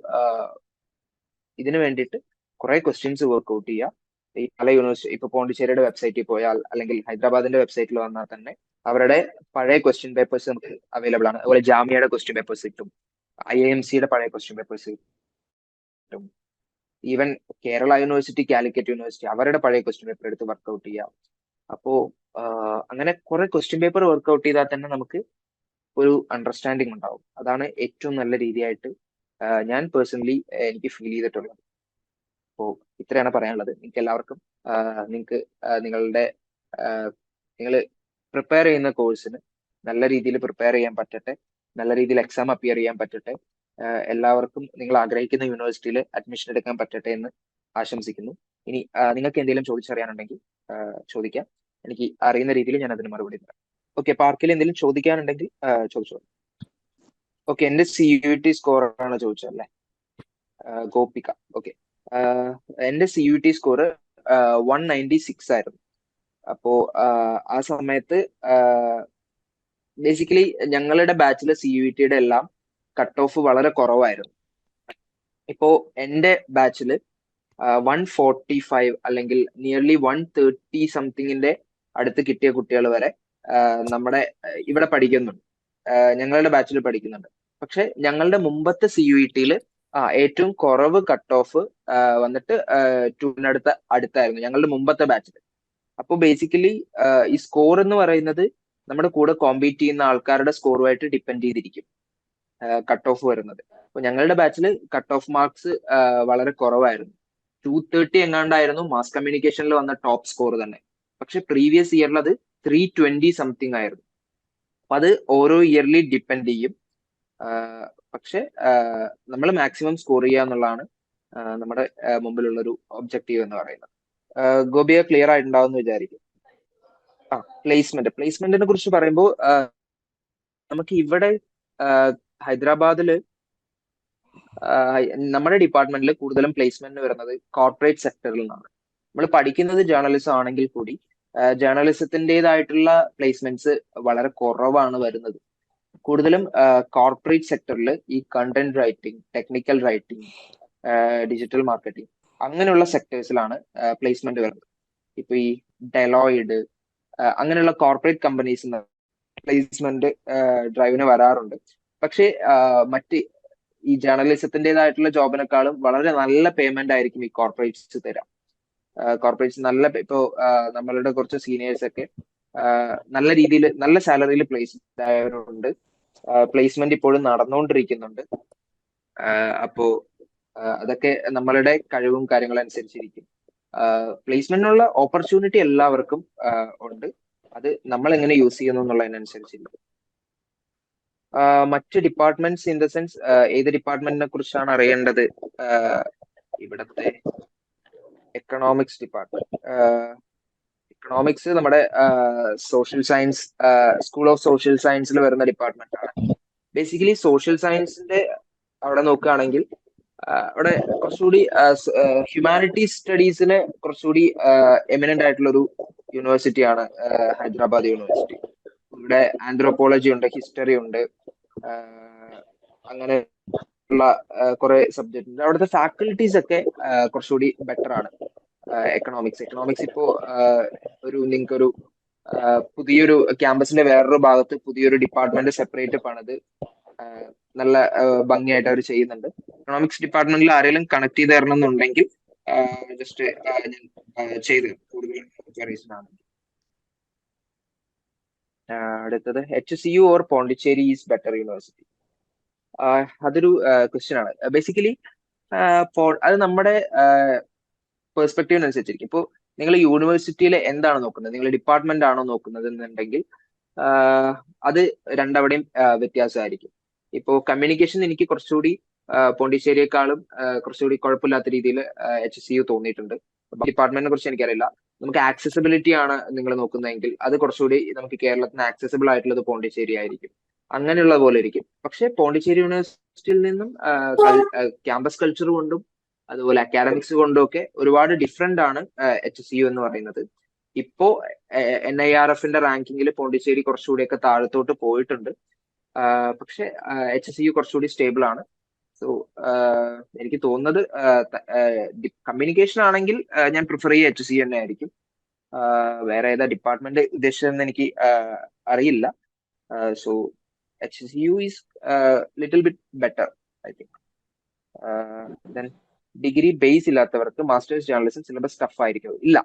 ഇതിനു വേണ്ടിയിട്ട് കുറെ ക്വസ്റ്റ്യൻസ് വർക്ക്ഔട്ട് ചെയ്യുക. ഈ പല യൂണിവേഴ്സിറ്റി ഇപ്പൊ പോണ്ടിച്ചേരിയുടെ വെബ്സൈറ്റിൽ പോയാൽ അല്ലെങ്കിൽ ഹൈദരാബാദിന്റെ വെബ്സൈറ്റിൽ വന്നാൽ തന്നെ അവരുടെ പഴയ ക്വസ്റ്റ്യൻ പേപ്പേഴ്സ് നമുക്ക് അവൈലബിൾ ആണ്. അതുപോലെ ജാമ്യയുടെ ക്വസ്റ്റ്യൻ പേപ്പേഴ്സ് കിട്ടും, IIMC-യുടെ പഴയ ക്വസ്റ്റ്യൻ പേപ്പേഴ്സ് കിട്ടും. Even Kerala university, Calicut university അവരുടെ പഴയ ക്വസ്റ്റ്യൻ പേപ്പർ എടുത്ത് വർക്ക്ഔട്ട് ചെയ്യാം. അപ്പോ അങ്ങനെ കുറെ ക്വസ്റ്റ്യൻ പേപ്പർ വർക്ക്ഔട്ട് ചെയ്താൽ തന്നെ നമുക്ക് ഒരു അണ്ടർസ്റ്റാൻഡിങ് ഉണ്ടാവും. അതാണ് ഏറ്റവും നല്ല രീതിയായിട്ട് ഞാൻ പേഴ്സണലി എനിക്ക് ഫീൽ ചെയ്തിട്ടുള്ളത്. അപ്പോൾ ഇത്രയാണ് പറയാനുള്ളത്. നിങ്ങൾക്ക് എല്ലാവർക്കും നിങ്ങൾക്ക് നിങ്ങളുടെ നിങ്ങൾ പ്രിപ്പയർ ചെയ്യുന്ന കോഴ്സിന് നല്ല രീതിയിൽ പ്രിപ്പയർ ചെയ്യാൻ പറ്റട്ടെ, നല്ല രീതിയിൽ എക്സാം അപ്പിയർ ചെയ്യാൻ പറ്റട്ടെ, എല്ലാവർക്കും നിങ്ങൾ ആഗ്രഹിക്കുന്ന യൂണിവേഴ്സിറ്റിയിൽ അഡ്മിഷൻ എടുക്കാൻ പറ്റട്ടെ എന്ന് ആശംസിക്കുന്നു. ഇനി നിങ്ങൾക്ക് എന്തെങ്കിലും ചോദിച്ചറിയാനുണ്ടെങ്കിൽ ചോദിക്കാം. എനിക്ക് അറിയുന്ന രീതിയിൽ ഞാൻ അതിന് മറുപടി തരാം. ഓക്കെ, പാർക്കിൽ എന്തെങ്കിലും ചോദിക്കാനുണ്ടെങ്കിൽ ചോദിച്ചോളൂ. ഓക്കെ, എന്റെ CUT സ്കോർ ആണ് ചോദിച്ചല്ലേ, ഗോപിക. ഓക്കെ, എന്റെ CUT സ്കോർ 196 ആയിരുന്നു. അപ്പോ ആ സമയത്ത് ബേസിക്കലി ഞങ്ങളുടെ ബാച്ചിലെ CUT-യുടെ എല്ലാം കട്ട് ഓഫ് വളരെ കുറവായിരുന്നു. ഇപ്പോ എന്റെ ബാച്ചില് 145 അല്ലെങ്കിൽ നിയർലി 130 സംതിങ്ങിന്റെ അടുത്ത് കിട്ടിയ കുട്ടികൾ വരെ നമ്മുടെ ഇവിടെ പഠിക്കുന്നുണ്ട്, ഞങ്ങളുടെ ബാച്ചിൽ പഠിക്കുന്നുണ്ട്. പക്ഷെ ഞങ്ങളുടെ മുമ്പത്തെ CUT-യിൽ ഏറ്റവും കുറവ് കട്ട് ഓഫ് വന്നിട്ട് 2 അടുത്തായിരുന്നു ഞങ്ങളുടെ മുമ്പത്തെ ബാച്ചിൽ. അപ്പൊ ബേസിക്കലി ഈ സ്കോർ എന്ന് പറയുന്നത് നമ്മുടെ കൂടെ കോമ്പീറ്റ് ചെയ്യുന്ന ആൾക്കാരുടെ സ്കോറുമായിട്ട് ഡിപ്പെൻഡ് ചെയ്തിരിക്കും കട്ട് ഓഫ് വരുന്നത്. അപ്പൊ ഞങ്ങളുടെ ബാച്ചിൽ കട്ട് ഓഫ് മാർക്സ് വളരെ കുറവായിരുന്നു. 230 എങ്ങാണ്ടായിരുന്നു മാസ് കമ്മ്യൂണിക്കേഷനിൽ വന്ന ടോപ്പ് സ്കോർ തന്നെ. പക്ഷെ പ്രീവിയസ് ഇയറിൽ അത് 320 സംതിങ് ആയിരുന്നു. അപ്പൊ അത് ഓരോ ഇയർലി ഡിപ്പെൻഡ് ചെയ്യും. പക്ഷെ നമ്മൾ മാക്സിമം സ്കോർ ചെയ്യുക എന്നുള്ളതാണ് നമ്മുടെ മുമ്പിലുള്ള ഒരു ഒബ്ജക്റ്റീവ് എന്ന് പറയുന്നത്. ഗോപിയ ക്ലിയർ ആയിട്ടുണ്ടാവും എന്ന് വിചാരിക്കും. പ്ലേസ്മെന്റിനെ കുറിച്ച് പറയുമ്പോൾ നമുക്ക് ഇവിടെ ഹൈദരാബാദില് നമ്മുടെ ഡിപ്പാർട്ട്മെന്റിൽ കൂടുതലും പ്ലേസ്മെന്റ് വരുന്നത് കോർപ്പറേറ്റ് സെക്ടറിൽ നിന്നാണ്. നമ്മൾ പഠിക്കുന്നത് ജേർണലിസം ആണെങ്കിൽ കൂടി ജേർണലിസത്തിൻ്റെതായിട്ടുള്ള പ്ലേസ്മെന്റ്സ് വളരെ കുറവാണ് വരുന്നത്. കൂടുതലും കോർപ്പറേറ്റ് സെക്ടറിൽ ഈ content writing, technical writing, digital marketing അങ്ങനെയുള്ള സെക്ടേഴ്സിലാണ് പ്ലേസ്മെന്റ് വരുന്നത്. ഇപ്പൊ ഈ ഡെലോയിഡ് അങ്ങനെയുള്ള കോർപ്പറേറ്റ് കമ്പനീസ് പ്ലേസ്മെന്റ് ഡ്രൈവിന് വരാറുണ്ട്. പക്ഷേ മറ്റ് ഈ ജേർണലിസത്തിൻ്റെതായിട്ടുള്ള ജോബിനേക്കാളും വളരെ നല്ല പേയ്മെന്റ് ആയിരിക്കും ഈ കോർപ്പറേറ്റ്സ് തരാം. കോർപ്പറേറ്റ്സ് നല്ല ഇപ്പോ നമ്മളുടെ കുറച്ച് സീനിയേഴ്സ് ഒക്കെ നല്ല രീതിയിൽ നല്ല സാലറിയിൽ പ്ലേസ് ആയവരുണ്ട്. പ്ലേസ്മെന്റ് ഇപ്പോഴും നടന്നുകൊണ്ടിരിക്കുന്നുണ്ട്. അപ്പോ അതൊക്കെ നമ്മളുടെ കഴിവും കാര്യങ്ങളും അനുസരിച്ചിരിക്കും. പ്ലേസ്മെന്റിനുള്ള ഓപ്പർച്യൂണിറ്റി എല്ലാവർക്കും ഉണ്ട്. അത് നമ്മൾ എങ്ങനെ യൂസ് ചെയ്യുന്നു എന്നുള്ളതിനനുസരിച്ചിരിക്കും. മറ്റ് ഡിപ്പാർട്ട്മെന്റ്സ് ഇൻ ദ സെൻസ് ഏത് ഡിപ്പാർട്ട്മെന്റിനെ കുറിച്ചാണ് അറിയേണ്ടത്? ഇവിടത്തെ എക്കണോമിക്സ് ഡിപ്പാർട്ട്മെന്റ്. എക്കണോമിക്സ് നമ്മുടെ social science, school of social സയൻസിൽ വരുന്ന ഡിപ്പാർട്ട്മെന്റ് ആണ്. ബേസിക്കലി സോഷ്യൽ സയൻസിന്റെ അവിടെ നോക്കുകയാണെങ്കിൽ അവിടെ കുറച്ചുകൂടി ഹ്യൂമാനിറ്റീസ് സ്റ്റഡീസിന് കുറച്ചുകൂടി എമിനന്റ് ആയിട്ടുള്ള ഒരു യൂണിവേഴ്സിറ്റിയാണ് ഹൈദരാബാദ് യൂണിവേഴ്സിറ്റി. ഇവിടെ ആന്ത്രോപോളജി ഉണ്ട്, ഹിസ്റ്ററി ഉണ്ട്, അങ്ങനെ ഉള്ള കുറെ സബ്ജക്ട് ഉണ്ട്. അവിടുത്തെ ഫാക്കൽറ്റീസ് ഒക്കെ കുറച്ചുകൂടി ബെറ്റർ ആണ്. എക്കണോമിക്സ് ഇപ്പോ നിങ്ങൾക്കൊരു പുതിയൊരു ക്യാമ്പസിന്റെ വേറൊരു ഭാഗത്ത് പുതിയൊരു ഡിപ്പാർട്ട്മെന്റ് സെപ്പറേറ്റ് പണിത് നല്ല ഭംഗിയായിട്ട് അവർ ചെയ്യുന്നുണ്ട്. എക്കണോമിക്സ് ഡിപ്പാർട്ട്മെന്റിൽ ആരെങ്കിലും കണക്ട് ചെയ്ത് തരണം എന്നുണ്ടെങ്കിൽ ജസ്റ്റ് ഞാൻ ചെയ്ത് കൂടുതൽ എൻക്വയറീസ് ആണ്. അടുത്തത് HCU or Pondicherry is better university. അതൊരു ക്വസ്റ്റ്യൻ ആണ്. ബേസിക്കലി അത് നമ്മുടെ പെർസ്പെക്റ്റീവിനനുസരിച്ചിരിക്കും. ഇപ്പോൾ നിങ്ങൾ യൂണിവേഴ്സിറ്റിയിൽ എന്താണ് നോക്കുന്നത്, നിങ്ങൾ ഡിപ്പാർട്ട്മെന്റ് ആണോ നോക്കുന്നത് എന്നുണ്ടെങ്കിൽ അത് രണ്ടവിടെയും വ്യത്യാസമായിരിക്കും. ഇപ്പോൾ കമ്മ്യൂണിക്കേഷൻ എനിക്ക് കുറച്ചുകൂടി പോണ്ടിച്ചേരിയെക്കാളും കുറച്ചുകൂടി കുഴപ്പമില്ലാത്ത രീതിയിൽ HCU തോന്നിയിട്ടുണ്ട്. ഡിപ്പാർട്ട്മെന്റിനെ കുറിച്ച് എനിക്കറിയില്ല. നമുക്ക് ആക്സസിബിലിറ്റി ആണ് നിങ്ങൾ നോക്കുന്നതെങ്കിൽ അത് കുറച്ചുകൂടി നമുക്ക് കേരളത്തിന് ആക്സസിബിൾ ആയിട്ടുള്ളത് പോണ്ടിച്ചേരി ആയിരിക്കും. അങ്ങനെയുള്ള പോലെ ഇരിക്കും. പക്ഷെ പോണ്ടിച്ചേരി യൂണിവേഴ്സിറ്റിയിൽ നിന്നും ക്യാമ്പസ് കൾച്ചർ കൊണ്ടും അതുപോലെ അക്കാഡമിക്സ് കൊണ്ടും ഒക്കെ ഒരുപാട് ഡിഫറെന്റ് ആണ് HCU എന്ന് പറയുന്നത്. ഇപ്പോ NIRFന്റെ റാങ്കിങ്ങിൽ പോണ്ടിച്ചേരി കുറച്ചുകൂടിയൊക്കെ താഴത്തോട്ട് പോയിട്ടുണ്ട്. പക്ഷെ HCU കുറച്ചുകൂടി സ്റ്റേബിൾ ആണ്. സോ എനിക്ക് തോന്നുന്നത് കമ്മ്യൂണിക്കേഷൻ ആണെങ്കിൽ ഞാൻ പ്രിഫർ ചെയ്യുക HCU തന്നെ ആയിരിക്കും. വേറെ ഏതാ ഡിപ്പാർട്ട്മെന്റ് ഉദ്ദേശിച്ചതെന്ന് എനിക്ക് അറിയില്ല. So HCU is little bit better I think. Then degree base ഇല്ലാത്തവർക്ക് മാസ്റ്റേഴ്സ് ജേർണലിസം സിലബസ് ടഫ് ആയിരിക്കും. ഇല്ല,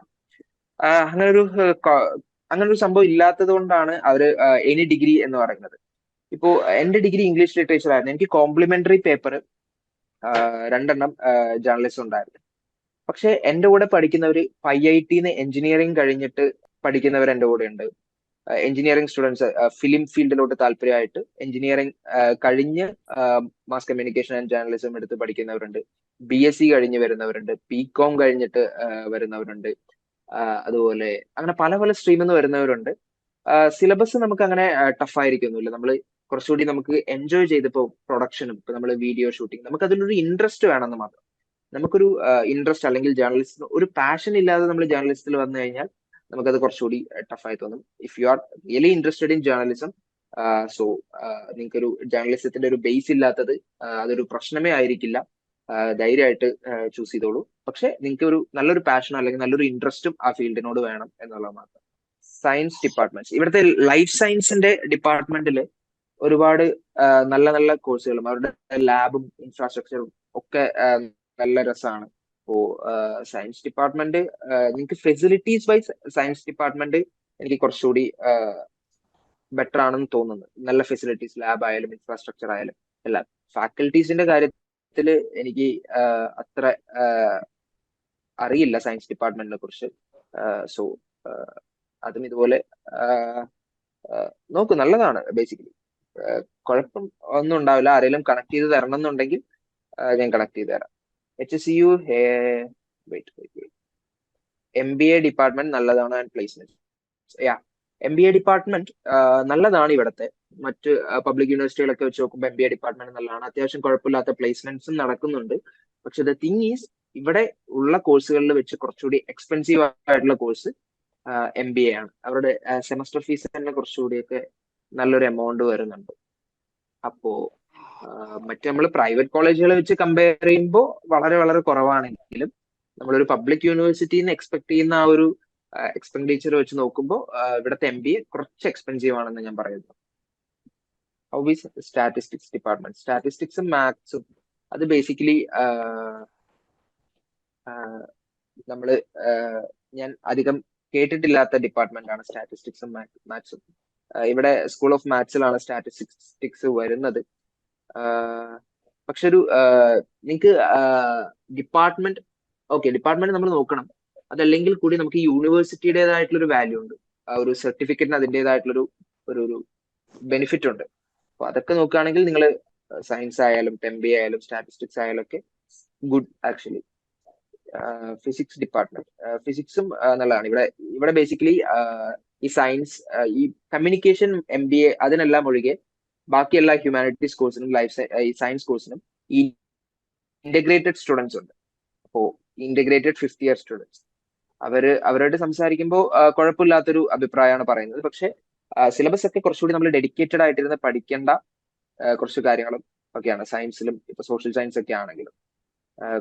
അങ്ങനൊരു സംഭവം ഇല്ലാത്തത് കൊണ്ടാണ് അവര് എനി ഡിഗ്രി എന്ന് പറയുന്നത്. ഇപ്പോ എന്റെ ഡിഗ്രി ഇംഗ്ലീഷ് ലിറ്ററേച്ചർ ആയിരുന്നു. എനിക്ക് കോംപ്ലിമെന്ററി പേപ്പർ 2 ജേർണലിസം ഉണ്ടായിരുന്നു. പക്ഷെ എന്റെ കൂടെ പഠിക്കുന്നവര് IITന്ന് എഞ്ചിനീയറിംഗ് കഴിഞ്ഞിട്ട് പഠിക്കുന്നവർ എന്റെ കൂടെ ഉണ്ട്. എഞ്ചിനീയറിംഗ് സ്റ്റുഡൻസ് ഫിലിം ഫീൽഡിലോട്ട് താല്പര്യമായിട്ട് എഞ്ചിനീയറിംഗ് കഴിഞ്ഞ് മാസ് കമ്മ്യൂണിക്കേഷൻ ആൻഡ് ജേർണലിസം എടുത്ത് പഠിക്കുന്നവരുണ്ട്. BSc കഴിഞ്ഞ് വരുന്നവരുണ്ട്. PCOM കഴിഞ്ഞിട്ട് വരുന്നവരുണ്ട്. അതുപോലെ അങ്ങനെ പല പല സ്ട്രീമിൽ നിന്ന് വരുന്നവരുണ്ട്. സിലബസ് നമുക്ക് അങ്ങനെ ടഫ് ആയിരിക്കൊന്നുമില്ല. നമ്മൾ കുറച്ചുകൂടി നമുക്ക് എൻജോയ് ചെയ്തിപ്പോ പ്രൊഡക്ഷനും ഇപ്പൊ നമ്മൾ വീഡിയോ ഷൂട്ടിംഗ് നമുക്ക് അതിലൊരു ഇൻട്രസ്റ്റ് വേണമെന്ന് മാത്രം. നമുക്കൊരു ഇൻട്രസ്റ്റ് അല്ലെങ്കിൽ ജേർണലിസ്റ്റ് ഒരു പാഷൻ ഇല്ലാതെ നമ്മൾ ജേർണലിസ്റ്റിൽ വന്നു കഴിഞ്ഞാൽ നമുക്കത് കുറച്ചുകൂടി ടഫായി തോന്നും. If you are really interested in journalism, so നിങ്ങൾക്കൊരു ജേർണലിസത്തിന്റെ ഒരു ബേസ് ഇല്ലാത്തത് അതൊരു പ്രശ്നമേ ആയിരിക്കില്ല. ധൈര്യമായിട്ട് ചൂസ് ചെയ്തോളൂ. പക്ഷെ നിങ്ങൾക്ക് ഒരു നല്ലൊരു പാഷനോ അല്ലെങ്കിൽ നല്ലൊരു ഇൻട്രസ്റ്റും ആ ഫീൽഡിനോട് വേണം എന്നുള്ളത് മാത്രം. സയൻസ് ഡിപ്പാർട്ട്മെന്റ്സ്, ഇവിടുത്തെ ലൈഫ് സയൻസിന്റെ ഡിപ്പാർട്ട്മെന്റിൽ ഒരുപാട് നല്ല നല്ല കോഴ്സുകളും അവരുടെ ലാബും ഇൻഫ്രാസ്ട്രക്ചറും ഒക്കെ നല്ല രസമാണ്. ഇപ്പോ സയൻസ് ഡിപ്പാർട്ട്മെന്റ് നിങ്ങൾക്ക് ഫെസിലിറ്റീസ് വൈസ് സയൻസ് ഡിപ്പാർട്ട്മെന്റ് എനിക്ക് കുറച്ചുകൂടി ബെറ്റർ ആണെന്ന് തോന്നുന്നു. നല്ല ഫെസിലിറ്റീസ്, ലാബ് ആയാലും ഇൻഫ്രാസ്ട്രക്ചർ ആയാലും എല്ലാം. ഫാക്കൽറ്റീസിന്റെ കാര്യത്തിൽ എനിക്ക് അത്ര അറിയില്ല സയൻസ് ഡിപ്പാർട്ട്മെന്റിനെ കുറിച്ച്. സോ അതും ഇതുപോലെ നോക്കൂ, നല്ലതാണ്. ബേസിക്കലി കുഴപ്പം ഒന്നും ഉണ്ടാവില്ല. ആരെങ്കിലും കണക്ട് ചെയ്ത് തരണം എന്നുണ്ടെങ്കിൽ ഞാൻ കണക്ട് ചെയ്ത് തരാം. HCU MBA ഡിപ്പാർട്ട്മെന്റ് നല്ലതാണ് ആൻഡ് പ്ലേസ്മെന്റ്. MBA ഡിപ്പാർട്ട്മെന്റ് നല്ലതാണ്. ഇവിടുത്തെ മറ്റ് പബ്ലിക് യൂണിവേഴ്സിറ്റികളൊക്കെ വെച്ച് നോക്കുമ്പോൾ MBA ഡിപ്പാർട്ട്മെന്റ് നല്ലതാണ്. അത്യാവശ്യം കുഴപ്പമില്ലാത്ത പ്ലേസ്മെന്റ്സും നടക്കുന്നുണ്ട്. പക്ഷെ ദ തിങ് ഈസ് ഇവിടെ ഉള്ള കോഴ്സുകളിൽ വെച്ച് കുറച്ചുകൂടി എക്സ്പെൻസീവ് ആയിട്ടുള്ള കോഴ്സ് MBA ആണ്. അവരുടെ സെമസ്റ്റർ ഫീസ് തന്നെ കുറച്ചുകൂടിയൊക്കെ നല്ലൊരു എമൗണ്ട് വരുന്നുണ്ട്. അപ്പോ മറ്റേ നമ്മൾ പ്രൈവറ്റ് കോളേജുകളെ വെച്ച് കമ്പയർ ചെയ്യുമ്പോൾ വളരെ വളരെ കുറവാണെങ്കിലും നമ്മളൊരു പബ്ലിക് യൂണിവേഴ്സിറ്റിന്ന് എക്സ്പെക്ട് ചെയ്യുന്ന ആ ഒരു എക്സ്പെൻഡിച്ചർ വെച്ച് നോക്കുമ്പോൾ ഇവിടുത്തെ MBA കുറച്ച് എക്സ്പെൻസീവ് ആണെന്ന് ഞാൻ പറയുന്നു. How is statistics department? സ്റ്റാറ്റിസ്റ്റിക്സും മാത്സും അത് ബേസിക്കലി നമ്മള് ഞാൻ അധികം കേട്ടിട്ടില്ലാത്ത ഡിപ്പാർട്ട്മെന്റ് ആണ് സ്റ്റാറ്റിസ്റ്റിക്സും മാത്സും. ഇവിടെ സ്കൂൾ ഓഫ് മാത്സിലാണ് സ്റ്റാറ്റിസ്റ്റിക്സ് വരുന്നത്. പക്ഷെ ഒരു നിങ്ങൾക്ക് ഡിപ്പാർട്ട്മെന്റ് ഡിപ്പാർട്ട്മെന്റ് നമ്മൾ നോക്കണം. അതല്ലെങ്കിൽ കൂടി നമുക്ക് യൂണിവേഴ്സിറ്റിയുടേതായിട്ടുള്ള ഒരു വാല്യൂ ഉണ്ട്. ആ ഒരു സർട്ടിഫിക്കറ്റിന് അതിൻ്റെതായിട്ടുള്ളൊരു ഒരു ബെനിഫിറ്റ് ഉണ്ട്. അപ്പൊ അതൊക്കെ നോക്കുകയാണെങ്കിൽ നിങ്ങൾ സയൻസ് ആയാലും MBA ആയാലും സ്റ്റാറ്റിസ്റ്റിക്സ് ആയാലും ഒക്കെ ഗുഡ് ആക്ച്വലി. ഫിസിക്സ് ഡിപ്പാർട്ട്മെന്റ്, ഫിസിക്സും നല്ലതാണ്. ഇവിടെ ബേസിക്കലി ഈ സയൻസ്, ഈ കമ്മ്യൂണിക്കേഷൻ MBA അതിനെല്ലാം ഒഴികെ ബാക്കി എല്ലാ ഹ്യൂമാനിറ്റീസ് കോഴ്സിനും ഈ സയൻസ് കോഴ്സിനും ഈ ഇന്റഗ്രേറ്റഡ് സ്റ്റുഡൻസ് ഉണ്ട്. അപ്പോ ഇന്റഗ്രേറ്റഡ് 5th ഇയർ സ്റ്റുഡൻസ് അവരോട് സംസാരിക്കുമ്പോൾ കുഴപ്പമില്ലാത്തൊരു അഭിപ്രായമാണ് പറയുന്നത്. പക്ഷെ സിലബസ് ഒക്കെ കുറച്ചുകൂടി നമ്മൾ ഡെഡിക്കേറ്റഡ് ആയിട്ടിരുന്ന് പഠിക്കേണ്ട കുറച്ച് കാര്യങ്ങളും ഒക്കെയാണ്, സയൻസിലും ഇപ്പൊ സോഷ്യൽ സയൻസ് ഒക്കെ ആണെങ്കിലും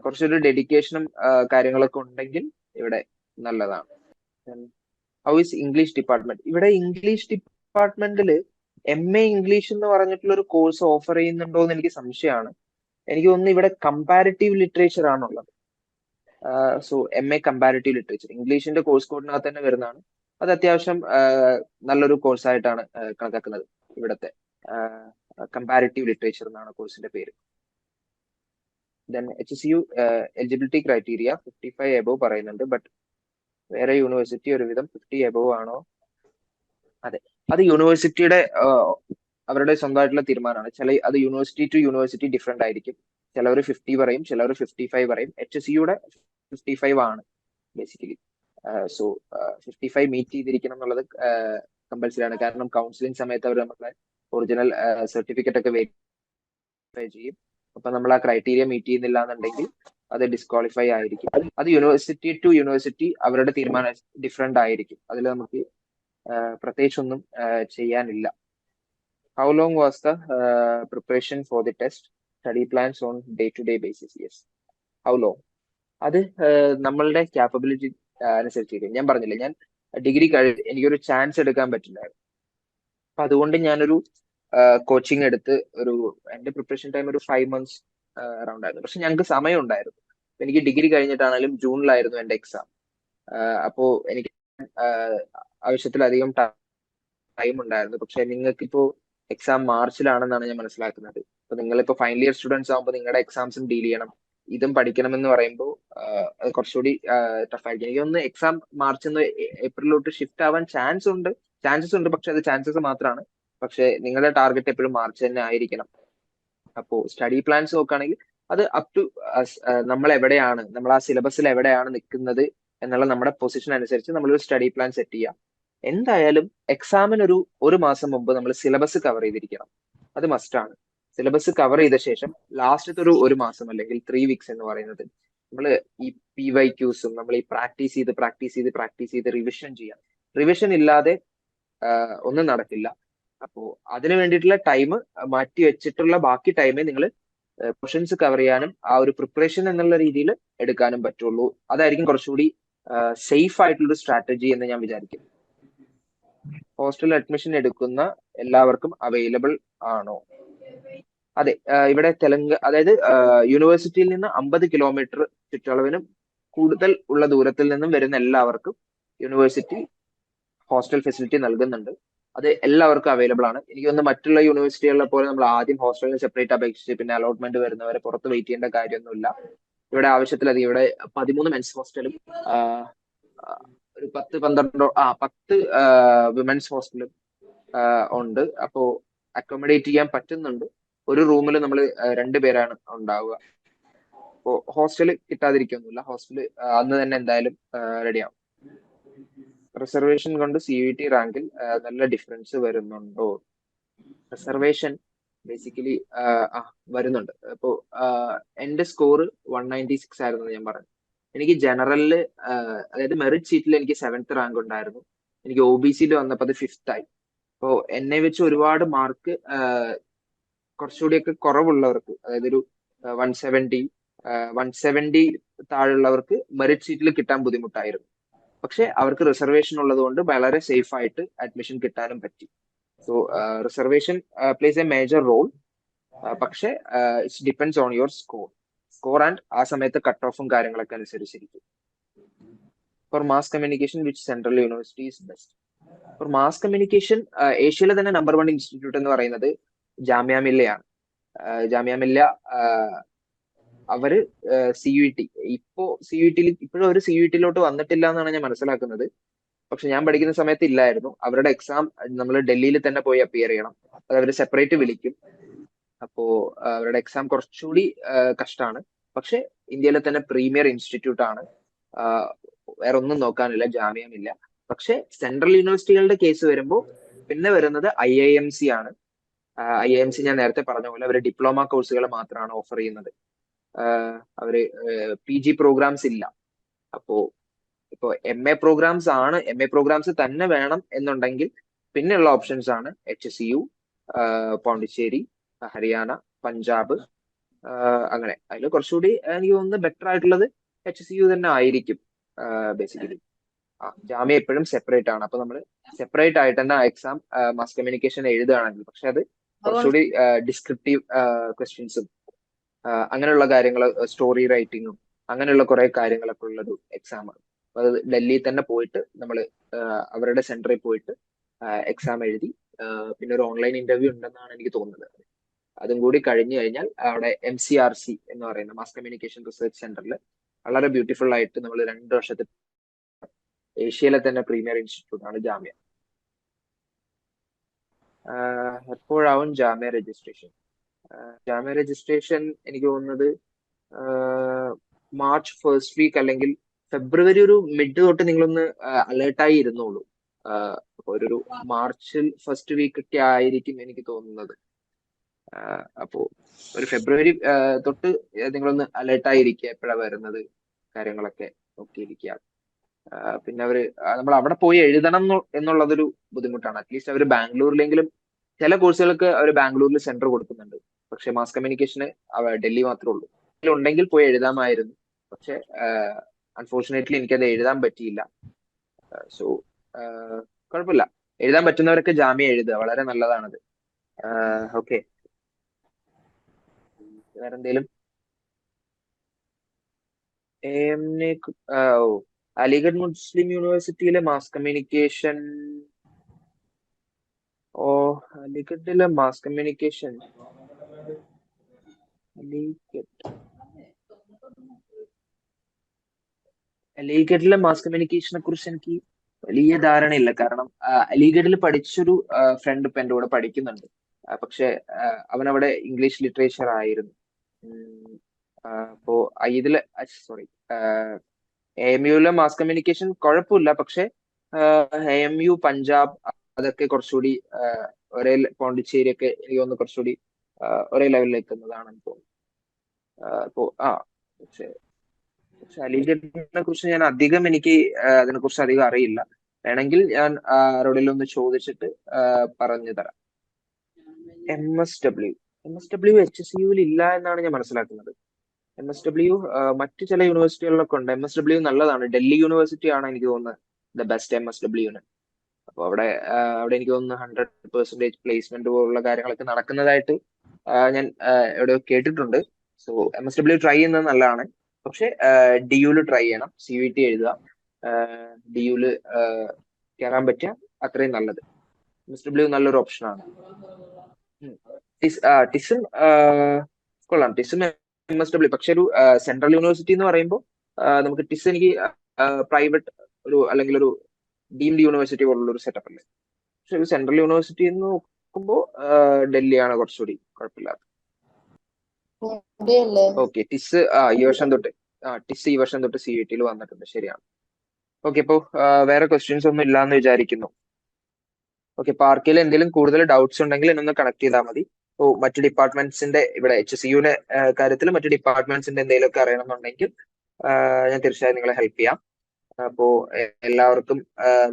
കുറച്ചൊരു ഡെഡിക്കേഷനും കാര്യങ്ങളൊക്കെ ഉണ്ടെങ്കിൽ ഇവിടെ നല്ലതാണ്. How is English department? ഇവിടെ ഇംഗ്ലീഷ് ഡിപ്പാർട്ട്മെന്റിൽ MA ഇംഗ്ലീഷ് എന്ന് പറഞ്ഞിട്ടുള്ള ഒരു കോഴ്സ് ഓഫർ ചെയ്യുന്നുണ്ടോ എന്ന് എനിക്ക് സംശയമാണ്. എനിക്ക് തോന്നുന്നു ഇവിടെ കമ്പാരിറ്റീവ് ലിറ്ററേച്ചർ ആണുള്ളത്. സോ MA കമ്പാരിറ്റീവ് ലിറ്ററേച്ചർ ഇംഗ്ലീഷിന്റെ കോഴ്സ് കോഡിനകത്ത് തന്നെ വരുന്നതാണ്. അത് അത്യാവശ്യം നല്ലൊരു കോഴ്സായിട്ടാണ് കണക്കാക്കുന്നത്. ഇവിടുത്തെ കമ്പാരിറ്റീവ് ലിറ്ററേച്ചർ എന്നാണ് കോഴ്സിന്റെ പേര്. Then HCU eligibility criteria 55 above പറയുന്നുണ്ട്. ബട്ട് വേറെ യൂണിവേഴ്സിറ്റി ഒരുവിധം 50 എബോവ് ആണോ? അതെ, അത് യൂണിവേഴ്സിറ്റിയുടെ അവരുടെ സ്വന്തമായിട്ടുള്ള തീരുമാനമാണ്. അത് യൂണിവേഴ്സിറ്റി ടു യൂണിവേഴ്സിറ്റി ഡിഫറെന്റ് ആയിരിക്കും. ചിലവർ 50 പറയും, ചിലവർ 55 പറയും. HCUയുടെ 55 ആണ് ബേസിക്കലി. സോ 55 മീറ്റ് ചെയ്തിരിക്കണം എന്നുള്ളത് കമ്പൽസറി ആണ്. കാരണം കൗൺസിലിംഗ് സമയത്ത് അവർ നമ്മളെ ഒറിജിനൽ സർട്ടിഫിക്കറ്റ് ഒക്കെ വെരിഫൈ ചെയ്യും. അപ്പൊ നമ്മൾ ആ ക്രൈറ്റീരിയ മീറ്റ് ചെയ്യുന്നില്ല എന്നുണ്ടെങ്കിൽ അത് ഡിസ്ക്വാളിഫൈ ആയിരിക്കും. അത് യൂണിവേഴ്സിറ്റി ടു യൂണിവേഴ്സിറ്റി അവരുടെ തീരുമാനം ഡിഫറെന്റ് ആയിരിക്കും. അതിൽ നമുക്ക് പ്രത്യേകിച്ചൊന്നും ചെയ്യാനില്ല. How long was the preparation for the test? Study plans on day to day basis. Yes. How long? അത് നമ്മളുടെ ക്യാപ്പബിലിറ്റി അനുസരിച്ചിരിക്കും. ഞാൻ പറഞ്ഞില്ലേ, ഞാൻ ഡിഗ്രി എനിക്കൊരു ചാൻസ് എടുക്കാൻ പറ്റില്ലായിരുന്നു. അപ്പൊ അതുകൊണ്ട് ഞാനൊരു കോച്ചിങ് എടുത്ത് എന്റെ പ്രിപ്പറേഷൻ ടൈം ഒരു 5 months അറൗണ്ട് ആയിരുന്നു. പക്ഷെ ഞങ്ങൾക്ക് സമയം ഉണ്ടായിരുന്നു. എനിക്ക് ഡിഗ്രി കഴിഞ്ഞിട്ടാണെങ്കിലും ജൂണിലായിരുന്നു എന്റെ എക്സാം. അപ്പോ എനിക്ക് ആവശ്യത്തിലധികം ടൈം ഉണ്ടായിരുന്നു. പക്ഷെ നിങ്ങൾക്കിപ്പോ എക്സാം മാർച്ചിലാണെന്നാണ് ഞാൻ മനസ്സിലാക്കുന്നത്. അപ്പൊ നിങ്ങളിപ്പോ ഫൈനൽ ഇയർ സ്റ്റുഡൻസ് ആകുമ്പോൾ നിങ്ങളുടെ എക്സാംസും ഡീൽ ചെയ്യണം, ഇതും പഠിക്കണമെന്ന് പറയുമ്പോൾ അത് കുറച്ചുകൂടി ടഫായിരിക്കും. എനിക്ക് ഒന്ന് എക്സാം മാർച്ചിൽ നിന്ന് ഏപ്രിലോട്ട് ഷിഫ്റ്റ് ആവാൻ ചാൻസസ് ഉണ്ട്. പക്ഷെ അത് ചാൻസസ് മാത്രമാണ്. പക്ഷെ നിങ്ങളുടെ ടാർഗറ്റ് എപ്പോഴും മാർച്ച് തന്നെ ആയിരിക്കണം. അപ്പോ സ്റ്റഡി പ്ലാൻസ് നോക്കുകയാണെങ്കിൽ അത് അപ് ടു നമ്മൾ ആ സിലബസിൽ എവിടെയാണ് നിൽക്കുന്നത് എന്നുള്ള നമ്മുടെ പൊസിഷൻ അനുസരിച്ച് നമ്മളൊരു സ്റ്റഡി പ്ലാൻ സെറ്റ് ചെയ്യാം. എന്തായാലും എക്സാമിന് ഒരു മാസം മുമ്പ് നമ്മൾ സിലബസ് കവർ ചെയ്തിരിക്കണം. അത് മസ്റ്റ് ആണ്. സിലബസ് കവർ ചെയ്ത ശേഷം ലാസ്റ്റത്തെ ഒരു മാസം അല്ലെങ്കിൽ 3 weeks എന്ന് പറയുന്നത് നമ്മൾ ഈ PYQസും നമ്മൾ ഈ പ്രാക്ടീസ് ചെയ്ത് റിവിഷൻ ചെയ്യാം. റിവിഷൻ ഇല്ലാതെ ഒന്നും നടക്കില്ല. അപ്പോ അതിന് വേണ്ടിയിട്ടുള്ള ടൈം മാറ്റി വെച്ചിട്ടുള്ള ബാക്കി ടൈമേ നിങ്ങൾ ക്വസ്റ്റ്യൻസ് കവർ ചെയ്യാനും ആ ഒരു പ്രിപ്പറേഷൻ എന്നുള്ള രീതിയിൽ എടുക്കാനും പറ്റുള്ളൂ. അതായിരിക്കും കുറച്ചുകൂടി സേഫ് ആയിട്ടുള്ള സ്ട്രാറ്റജി എന്ന് ഞാൻ വിചാരിക്കുന്നു. ഹോസ്റ്റൽ അഡ്മിഷൻ എടുക്കുന്ന എല്ലാവർക്കും അവൈലബിൾ ആണോ? അതെ, ഇവിടെ അതായത് യൂണിവേഴ്സിറ്റിയിൽ നിന്ന് 50 കിലോമീറ്റർ ചുറ്റളവിനും കൂടുതൽ ഉള്ള ദൂരത്തിൽ നിന്നും വരുന്ന എല്ലാവർക്കും യൂണിവേഴ്സിറ്റി ഹോസ്റ്റൽ ഫെസിലിറ്റി നൽകുന്നുണ്ട്. അത് എല്ലാവർക്കും അവൈലബിൾ ആണ്. എനിക്ക് തോന്നുന്നു മറ്റുള്ള യൂണിവേഴ്സിറ്റികളെ പോലെ നമ്മൾ ആദ്യം ഹോസ്റ്റലിന് സെപ്പറേറ്റ് അപേക്ഷിച്ച് പിന്നെ അലോട്ട്മെന്റ് വരുന്നവരെ പുറത്ത് വെയിറ്റ് ചെയ്യേണ്ട കാര്യമൊന്നുമില്ല. ഇവിടെ ആവശ്യത്തിലധികം ഇവിടെ 13 മെൻസ് ഹോസ്റ്റലും ഒരു 10 വിമൻസ് ഹോസ്റ്റലും ഉണ്ട്. അപ്പോ അക്കോമഡേറ്റ് ചെയ്യാൻ പറ്റുന്നുണ്ട്. ഒരു റൂമിൽ നമ്മൾ 2 പേരാണ് ഉണ്ടാവുക. അപ്പോ ഹോസ്റ്റൽ കിട്ടാതിരിക്കൊന്നുമില്ല. ഹോസ്റ്റൽ അന്ന് തന്നെ എന്തായാലും റെഡിയാവും. റിസർവേഷൻ കൊണ്ട് CUET റാങ്കിൽ നല്ല ഡിഫറൻസ് വരുന്നുണ്ടോ? റിസർവേഷൻ ബേസിക്കലി വരുന്നുണ്ട്. അപ്പോ എന്റെ സ്കോർ 196 ആയിരുന്നു ഞാൻ പറഞ്ഞു. എനിക്ക് ജനറലില് അതായത് മെറിറ്റ് ഷീറ്റിൽ എനിക്ക് 7th റാങ്ക് ഉണ്ടായിരുന്നു. എനിക്ക് OBCയിൽ വന്നപ്പോൾ അത് 5th ആയി. അപ്പോ എന്നെ വെച്ച് ഒരുപാട് മാർക്ക് കുറച്ചുകൂടിയൊക്കെ കുറവുള്ളവർക്ക്, അതായത് ഒരു 170 താഴെയുള്ളവർക്ക് മെറിറ്റ് ഷീറ്റിൽ കിട്ടാൻ ബുദ്ധിമുട്ടായിരുന്നു. പക്ഷെ അവർക്ക് റിസർവേഷൻ ഉള്ളത് കൊണ്ട് വളരെ സേഫ് ആയിട്ട് അഡ്മിഷൻ കിട്ടാനും പറ്റി. So reservation place a major role. പക്ഷെ it's depends on your score and ആ സമയത്ത് കട്ട് ഓഫും കാര്യങ്ങളൊക്കെ അനുസരിച്ചിരിക്കും. For mass communication which central university is best? For mass communication ഏഷ്യയിലെ തന്നെ നമ്പർ 1 ഇൻസ്റ്റിറ്റ്യൂട്ട് എന്ന് പറയുന്നത് ജാമിയ മില്ലയാണ്. ജാമിയ മില്ല അവര് CUET ഇപ്പോഴും ഒരു CUET-ലോട്ട് വന്നിട്ടില്ല എന്നാണ് ഞാൻ മനസ്സിലാക്കുന്നത്. പക്ഷെ ഞാൻ പഠിക്കുന്ന സമയത്ത് ഇല്ലായിരുന്നു. അവരുടെ എക്സാം നമ്മൾ ഡൽഹിയിൽ തന്നെ പോയി അപ്പിയർ ചെയ്യണം. അത് അവർ സെപ്പറേറ്റ് വിളിക്കും. അപ്പോ അവരുടെ എക്സാം കുറച്ചുകൂടി കഷ്ടമാണ്. പക്ഷെ ഇന്ത്യയിലെ തന്നെ പ്രീമിയർ ഇൻസ്റ്റിറ്റ്യൂട്ട് ആണ്. വേറെ ഒന്നും നോക്കാനില്ല, ജാമിയ മില്ല. പക്ഷെ സെൻട്രൽ യൂണിവേഴ്സിറ്റികളുടെ കേസ് വരുമ്പോൾ പിന്നെ വരുന്നത് IIMC ആണ്. IIMC ഞാൻ നേരത്തെ പറഞ്ഞ പോലെ അവർ ഡിപ്ലോമ കോഴ്സുകൾ മാത്രമാണ് ഓഫർ ചെയ്യുന്നത്. അവര് PG പ്രോഗ്രാംസ് ഇല്ല. അപ്പോ ഇപ്പോ MA പ്രോഗ്രാംസ് തന്നെ വേണം എന്നുണ്ടെങ്കിൽ പിന്നെയുള്ള ഓപ്ഷൻസ് ആണ് HCU, പോണ്ടിച്ചേരി, ഹരിയാന, പഞ്ചാബ്, അങ്ങനെ അതിൽ കുറച്ചുകൂടി എനിക്ക് തോന്നുന്നത് ബെറ്റർ ആയിട്ടുള്ളത് HCU തന്നെ ആയിരിക്കും ബേസിക്കലി. ജാമ്യ എപ്പോഴും സെപ്പറേറ്റ് ആണ്. അപ്പൊ നമ്മൾ സെപ്പറേറ്റ് ആയിട്ട് തന്നെ എക്സാം മാസ് കമ്മ്യൂണിക്കേഷൻ എഴുതുകയാണെങ്കിൽ, പക്ഷെ അത് കുറച്ചുകൂടി ഡിസ്ക്രിപ്റ്റീവ് ക്വസ്റ്റ്യൻസും അങ്ങനെയുള്ള കാര്യങ്ങൾ, സ്റ്റോറി റൈറ്റിങ്ങും അങ്ങനെയുള്ള കുറെ കാര്യങ്ങളൊക്കെ ഉള്ളൊരു എക്സാമാണ്. അത് ഡൽഹിയിൽ തന്നെ പോയിട്ട് നമ്മൾ അവരുടെ സെന്ററിൽ പോയിട്ട് എക്സാം എഴുതി, പിന്നെ ഒരു ഓൺലൈൻ ഇന്റർവ്യൂ ഉണ്ടെന്നാണ് എനിക്ക് തോന്നുന്നത്. അതും കൂടി കഴിഞ്ഞു കഴിഞ്ഞാൽ അവിടെ MCRC എന്ന് പറയുന്ന മാസ് കമ്മ്യൂണിക്കേഷൻ റിസർച്ച് സെന്ററിൽ വളരെ ബ്യൂട്ടിഫുൾ ആയിട്ട് നമ്മൾ 2 വർഷത്തെ ഏഷ്യയിലെ തന്നെ പ്രീമിയർ ഇൻസ്റ്റിറ്റ്യൂട്ട് ആണ് ജാമ്യ. എപ്പോഴാവും ജാമ്യ രജിസ്ട്രേഷൻ? ജാമ്യ രജിസ്ട്രേഷൻ എനിക്ക് തോന്നുന്നത് മാർച്ച് ഫസ്റ്റ് വീക്ക് അല്ലെങ്കിൽ ഫെബ്രുവരി ഒരു മിഡ് തൊട്ട് നിങ്ങളൊന്ന് അലേർട്ടായി ഇരുന്നോളൂ. ഒരു മാർച്ചിൽ ഫസ്റ്റ് വീക്ക് ഒക്കെ ആയിരിക്കും എനിക്ക് തോന്നുന്നത്. അപ്പോ ഒരു ഫെബ്രുവരി തൊട്ട് നിങ്ങളൊന്ന് അലേർട്ടായിരിക്കുക, എപ്പോഴാണ് വരുന്നത് കാര്യങ്ങളൊക്കെ നോക്കിയിരിക്കുക. പിന്നെ നമ്മൾ അവിടെ പോയി എഴുതണം എന്നുള്ളതൊരു ബുദ്ധിമുട്ടാണ്. അറ്റ്ലീസ്റ്റ് അവർ ബാംഗ്ലൂരിലെങ്കിലും ചില കോഴ്സുകൾക്ക് അവർ ബാംഗ്ലൂരിൽ സെന്റർ കൊടുക്കുന്നുണ്ട്. പക്ഷെ മാസ് കമ്മ്യൂണിക്കേഷന് ഡൽഹി മാത്രമേ ഉള്ളൂ. ഉണ്ടെങ്കിൽ പോയി എഴുതാമായിരുന്നു. പക്ഷെ അൺഫോർച്ചുനേറ്റ്ലി എനിക്കത് എഴുതാൻ പറ്റിയില്ല. സോ കുഴപ്പമില്ല, എഴുതാൻ പറ്റുന്നവരൊക്കെ ജാമ്യ എഴുതുക, വളരെ നല്ലതാണത്. ഓക്കെ, വേറെന്തേലും? ഓ, അലിഗഡ് മുസ്ലിം യൂണിവേഴ്സിറ്റിയിലെ മാസ് കമ്മ്യൂണിക്കേഷൻ. ഓ, അലിഗഡിലെ മാസ് കമ്മ്യൂണിക്കേഷൻ, അലിഗഡിലെ മാസ് കമ്മ്യൂണിക്കേഷനെ കുറിച്ച് എനിക്ക് വലിയ ധാരണയില്ല. കാരണം അലിഗഡിൽ പഠിച്ചൊരു ഫ്രണ്ട് ഇപ്പൊ എന്റെ കൂടെ പഠിക്കുന്നുണ്ട്. പക്ഷെ അവനവിടെ ഇംഗ്ലീഷ് ലിറ്ററേച്ചർ ആയിരുന്നു. അപ്പോ ഇതില് സോറി, AMUലെ മാസ് കമ്മ്യൂണിക്കേഷൻ കുഴപ്പമില്ല. പക്ഷെ AMU പഞ്ചാബ് അതൊക്കെ കുറച്ചുകൂടി ഒരേ, പോണ്ടിച്ചേരി ഒക്കെ എനിക്ക് തോന്നുന്നു കുറച്ചുകൂടി ഒരേ ലെവലിൽ എത്തുന്നതാണെന്ന് തോന്നുന്നു. അപ്പോ പക്ഷെ അലിഗഡിനെ കുറിച്ച് ഞാൻ അധികം എനിക്ക് അതിനെ കുറിച്ച് അധികം അറിയില്ല. വേണമെങ്കിൽ ഞാൻ ആരോടെങ്കിലും ഒന്ന് ചോദിച്ചിട്ട് പറഞ്ഞു തരാം. MSW HCUവിൽ ഇല്ല എന്നാണ് ഞാൻ മനസ്സിലാക്കുന്നത്. MSW മറ്റു ചില യൂണിവേഴ്സിറ്റികളിലൊക്കെ ഉണ്ട്. MSW നല്ലതാണ്. ഡൽഹി യൂണിവേഴ്സിറ്റി ആണ് എനിക്ക് തോന്നുന്നത് ദ ബെസ്റ്റ് MSW. അപ്പൊ അവിടെ എനിക്ക് തോന്നുന്നു 100% പ്ലേസ്മെന്റ് പോലുള്ള കാര്യങ്ങളൊക്കെ നടക്കുന്നതായിട്ട് ഞാൻ എവിടെയോ കേട്ടിട്ടുണ്ട്. സോ MSW ട്രൈ ചെയ്യുന്നത് നല്ലതാണ്. പക്ഷെ DUല് ട്രൈ ചെയ്യണം, CVT എഴുതുക, DUല് കയറാൻ പറ്റിയ അത്രയും നല്ലത്. MSW നല്ലൊരു ഓപ്ഷനാണ്. ടിസും കൊള്ളാം. ടിസും MSW, പക്ഷെ ഒരു സെൻട്രൽ യൂണിവേഴ്സിറ്റി എന്ന് പറയുമ്പോൾ നമുക്ക് ടിസ് എനിക്ക് പ്രൈവറ്റ് ഒരു അല്ലെങ്കിൽ ഒരു ഡീംഡ് യൂണിവേഴ്സിറ്റി പോലുള്ള ഒരു സെറ്റപ്പ് അല്ലേ. പക്ഷെ ഒരു സെൻട്രൽ യൂണിവേഴ്സിറ്റി എന്ന് നോക്കുമ്പോൾ ഡൽഹിയാണ് കുറച്ചുകൂടി കുഴപ്പമില്ലാത്തത്. ഓക്കെ, ടിസ് ഈ വർഷം തൊട്ട് CVTയിൽ വന്നിട്ടുണ്ട്. ശരിയാണ്. ഓക്കെ, ഇപ്പോ വേറെ ക്വസ്റ്റ്യൻസ് ഒന്നും ഇല്ലാന്ന് വിചാരിക്കുന്നു. ഓക്കെ, അപ്പൊ ആർക്കെങ്കിലും എന്തെങ്കിലും കൂടുതൽ ഡൗട്ട്സ് ഉണ്ടെങ്കിൽ എന്നൊന്ന് കണക്ട് ചെയ്താൽ മതി. ഇപ്പോ മറ്റു ഡിപ്പാർട്ട്മെന്റ്സിന്റെ ഇവിടെ HCUന്റെ കാര്യത്തിൽ മറ്റു ഡിപ്പാർട്ട്മെന്റ്സിന്റെ എന്തെങ്കിലുമൊക്കെ അറിയണമെന്നുണ്ടെങ്കിൽ ഞാൻ തീർച്ചയായും നിങ്ങളെ ഹെൽപ്പ് ചെയ്യാം. അപ്പോ എല്ലാവർക്കും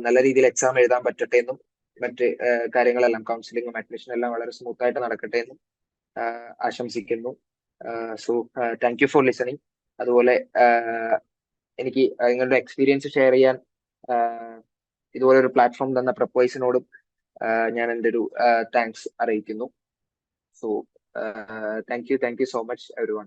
നല്ല രീതിയിൽ എക്സാം എഴുതാൻ പറ്റട്ടെ എന്നും മറ്റ് കാര്യങ്ങളെല്ലാം, കൗൺസിലിംഗും അഡ്മിഷനും എല്ലാം വളരെ സ്മൂത്ത് ആയിട്ട് നടക്കട്ടെ എന്നും ആശംസിക്കുന്നു. So thank you for listening. അതുപോലെ എനിക്ക് നിങ്ങളുടെ എക്സ്പീരിയൻസ് ഷെയർ ചെയ്യാൻ ഇതുപോലെ ഒരു പ്ലാറ്റ്ഫോം തന്ന പ്രപ്പോയ്സിനോടും ഞാൻ എൻ്റെ ഒരു താങ്ക്സ് അറിയിക്കുന്നു. So thank you so much every one.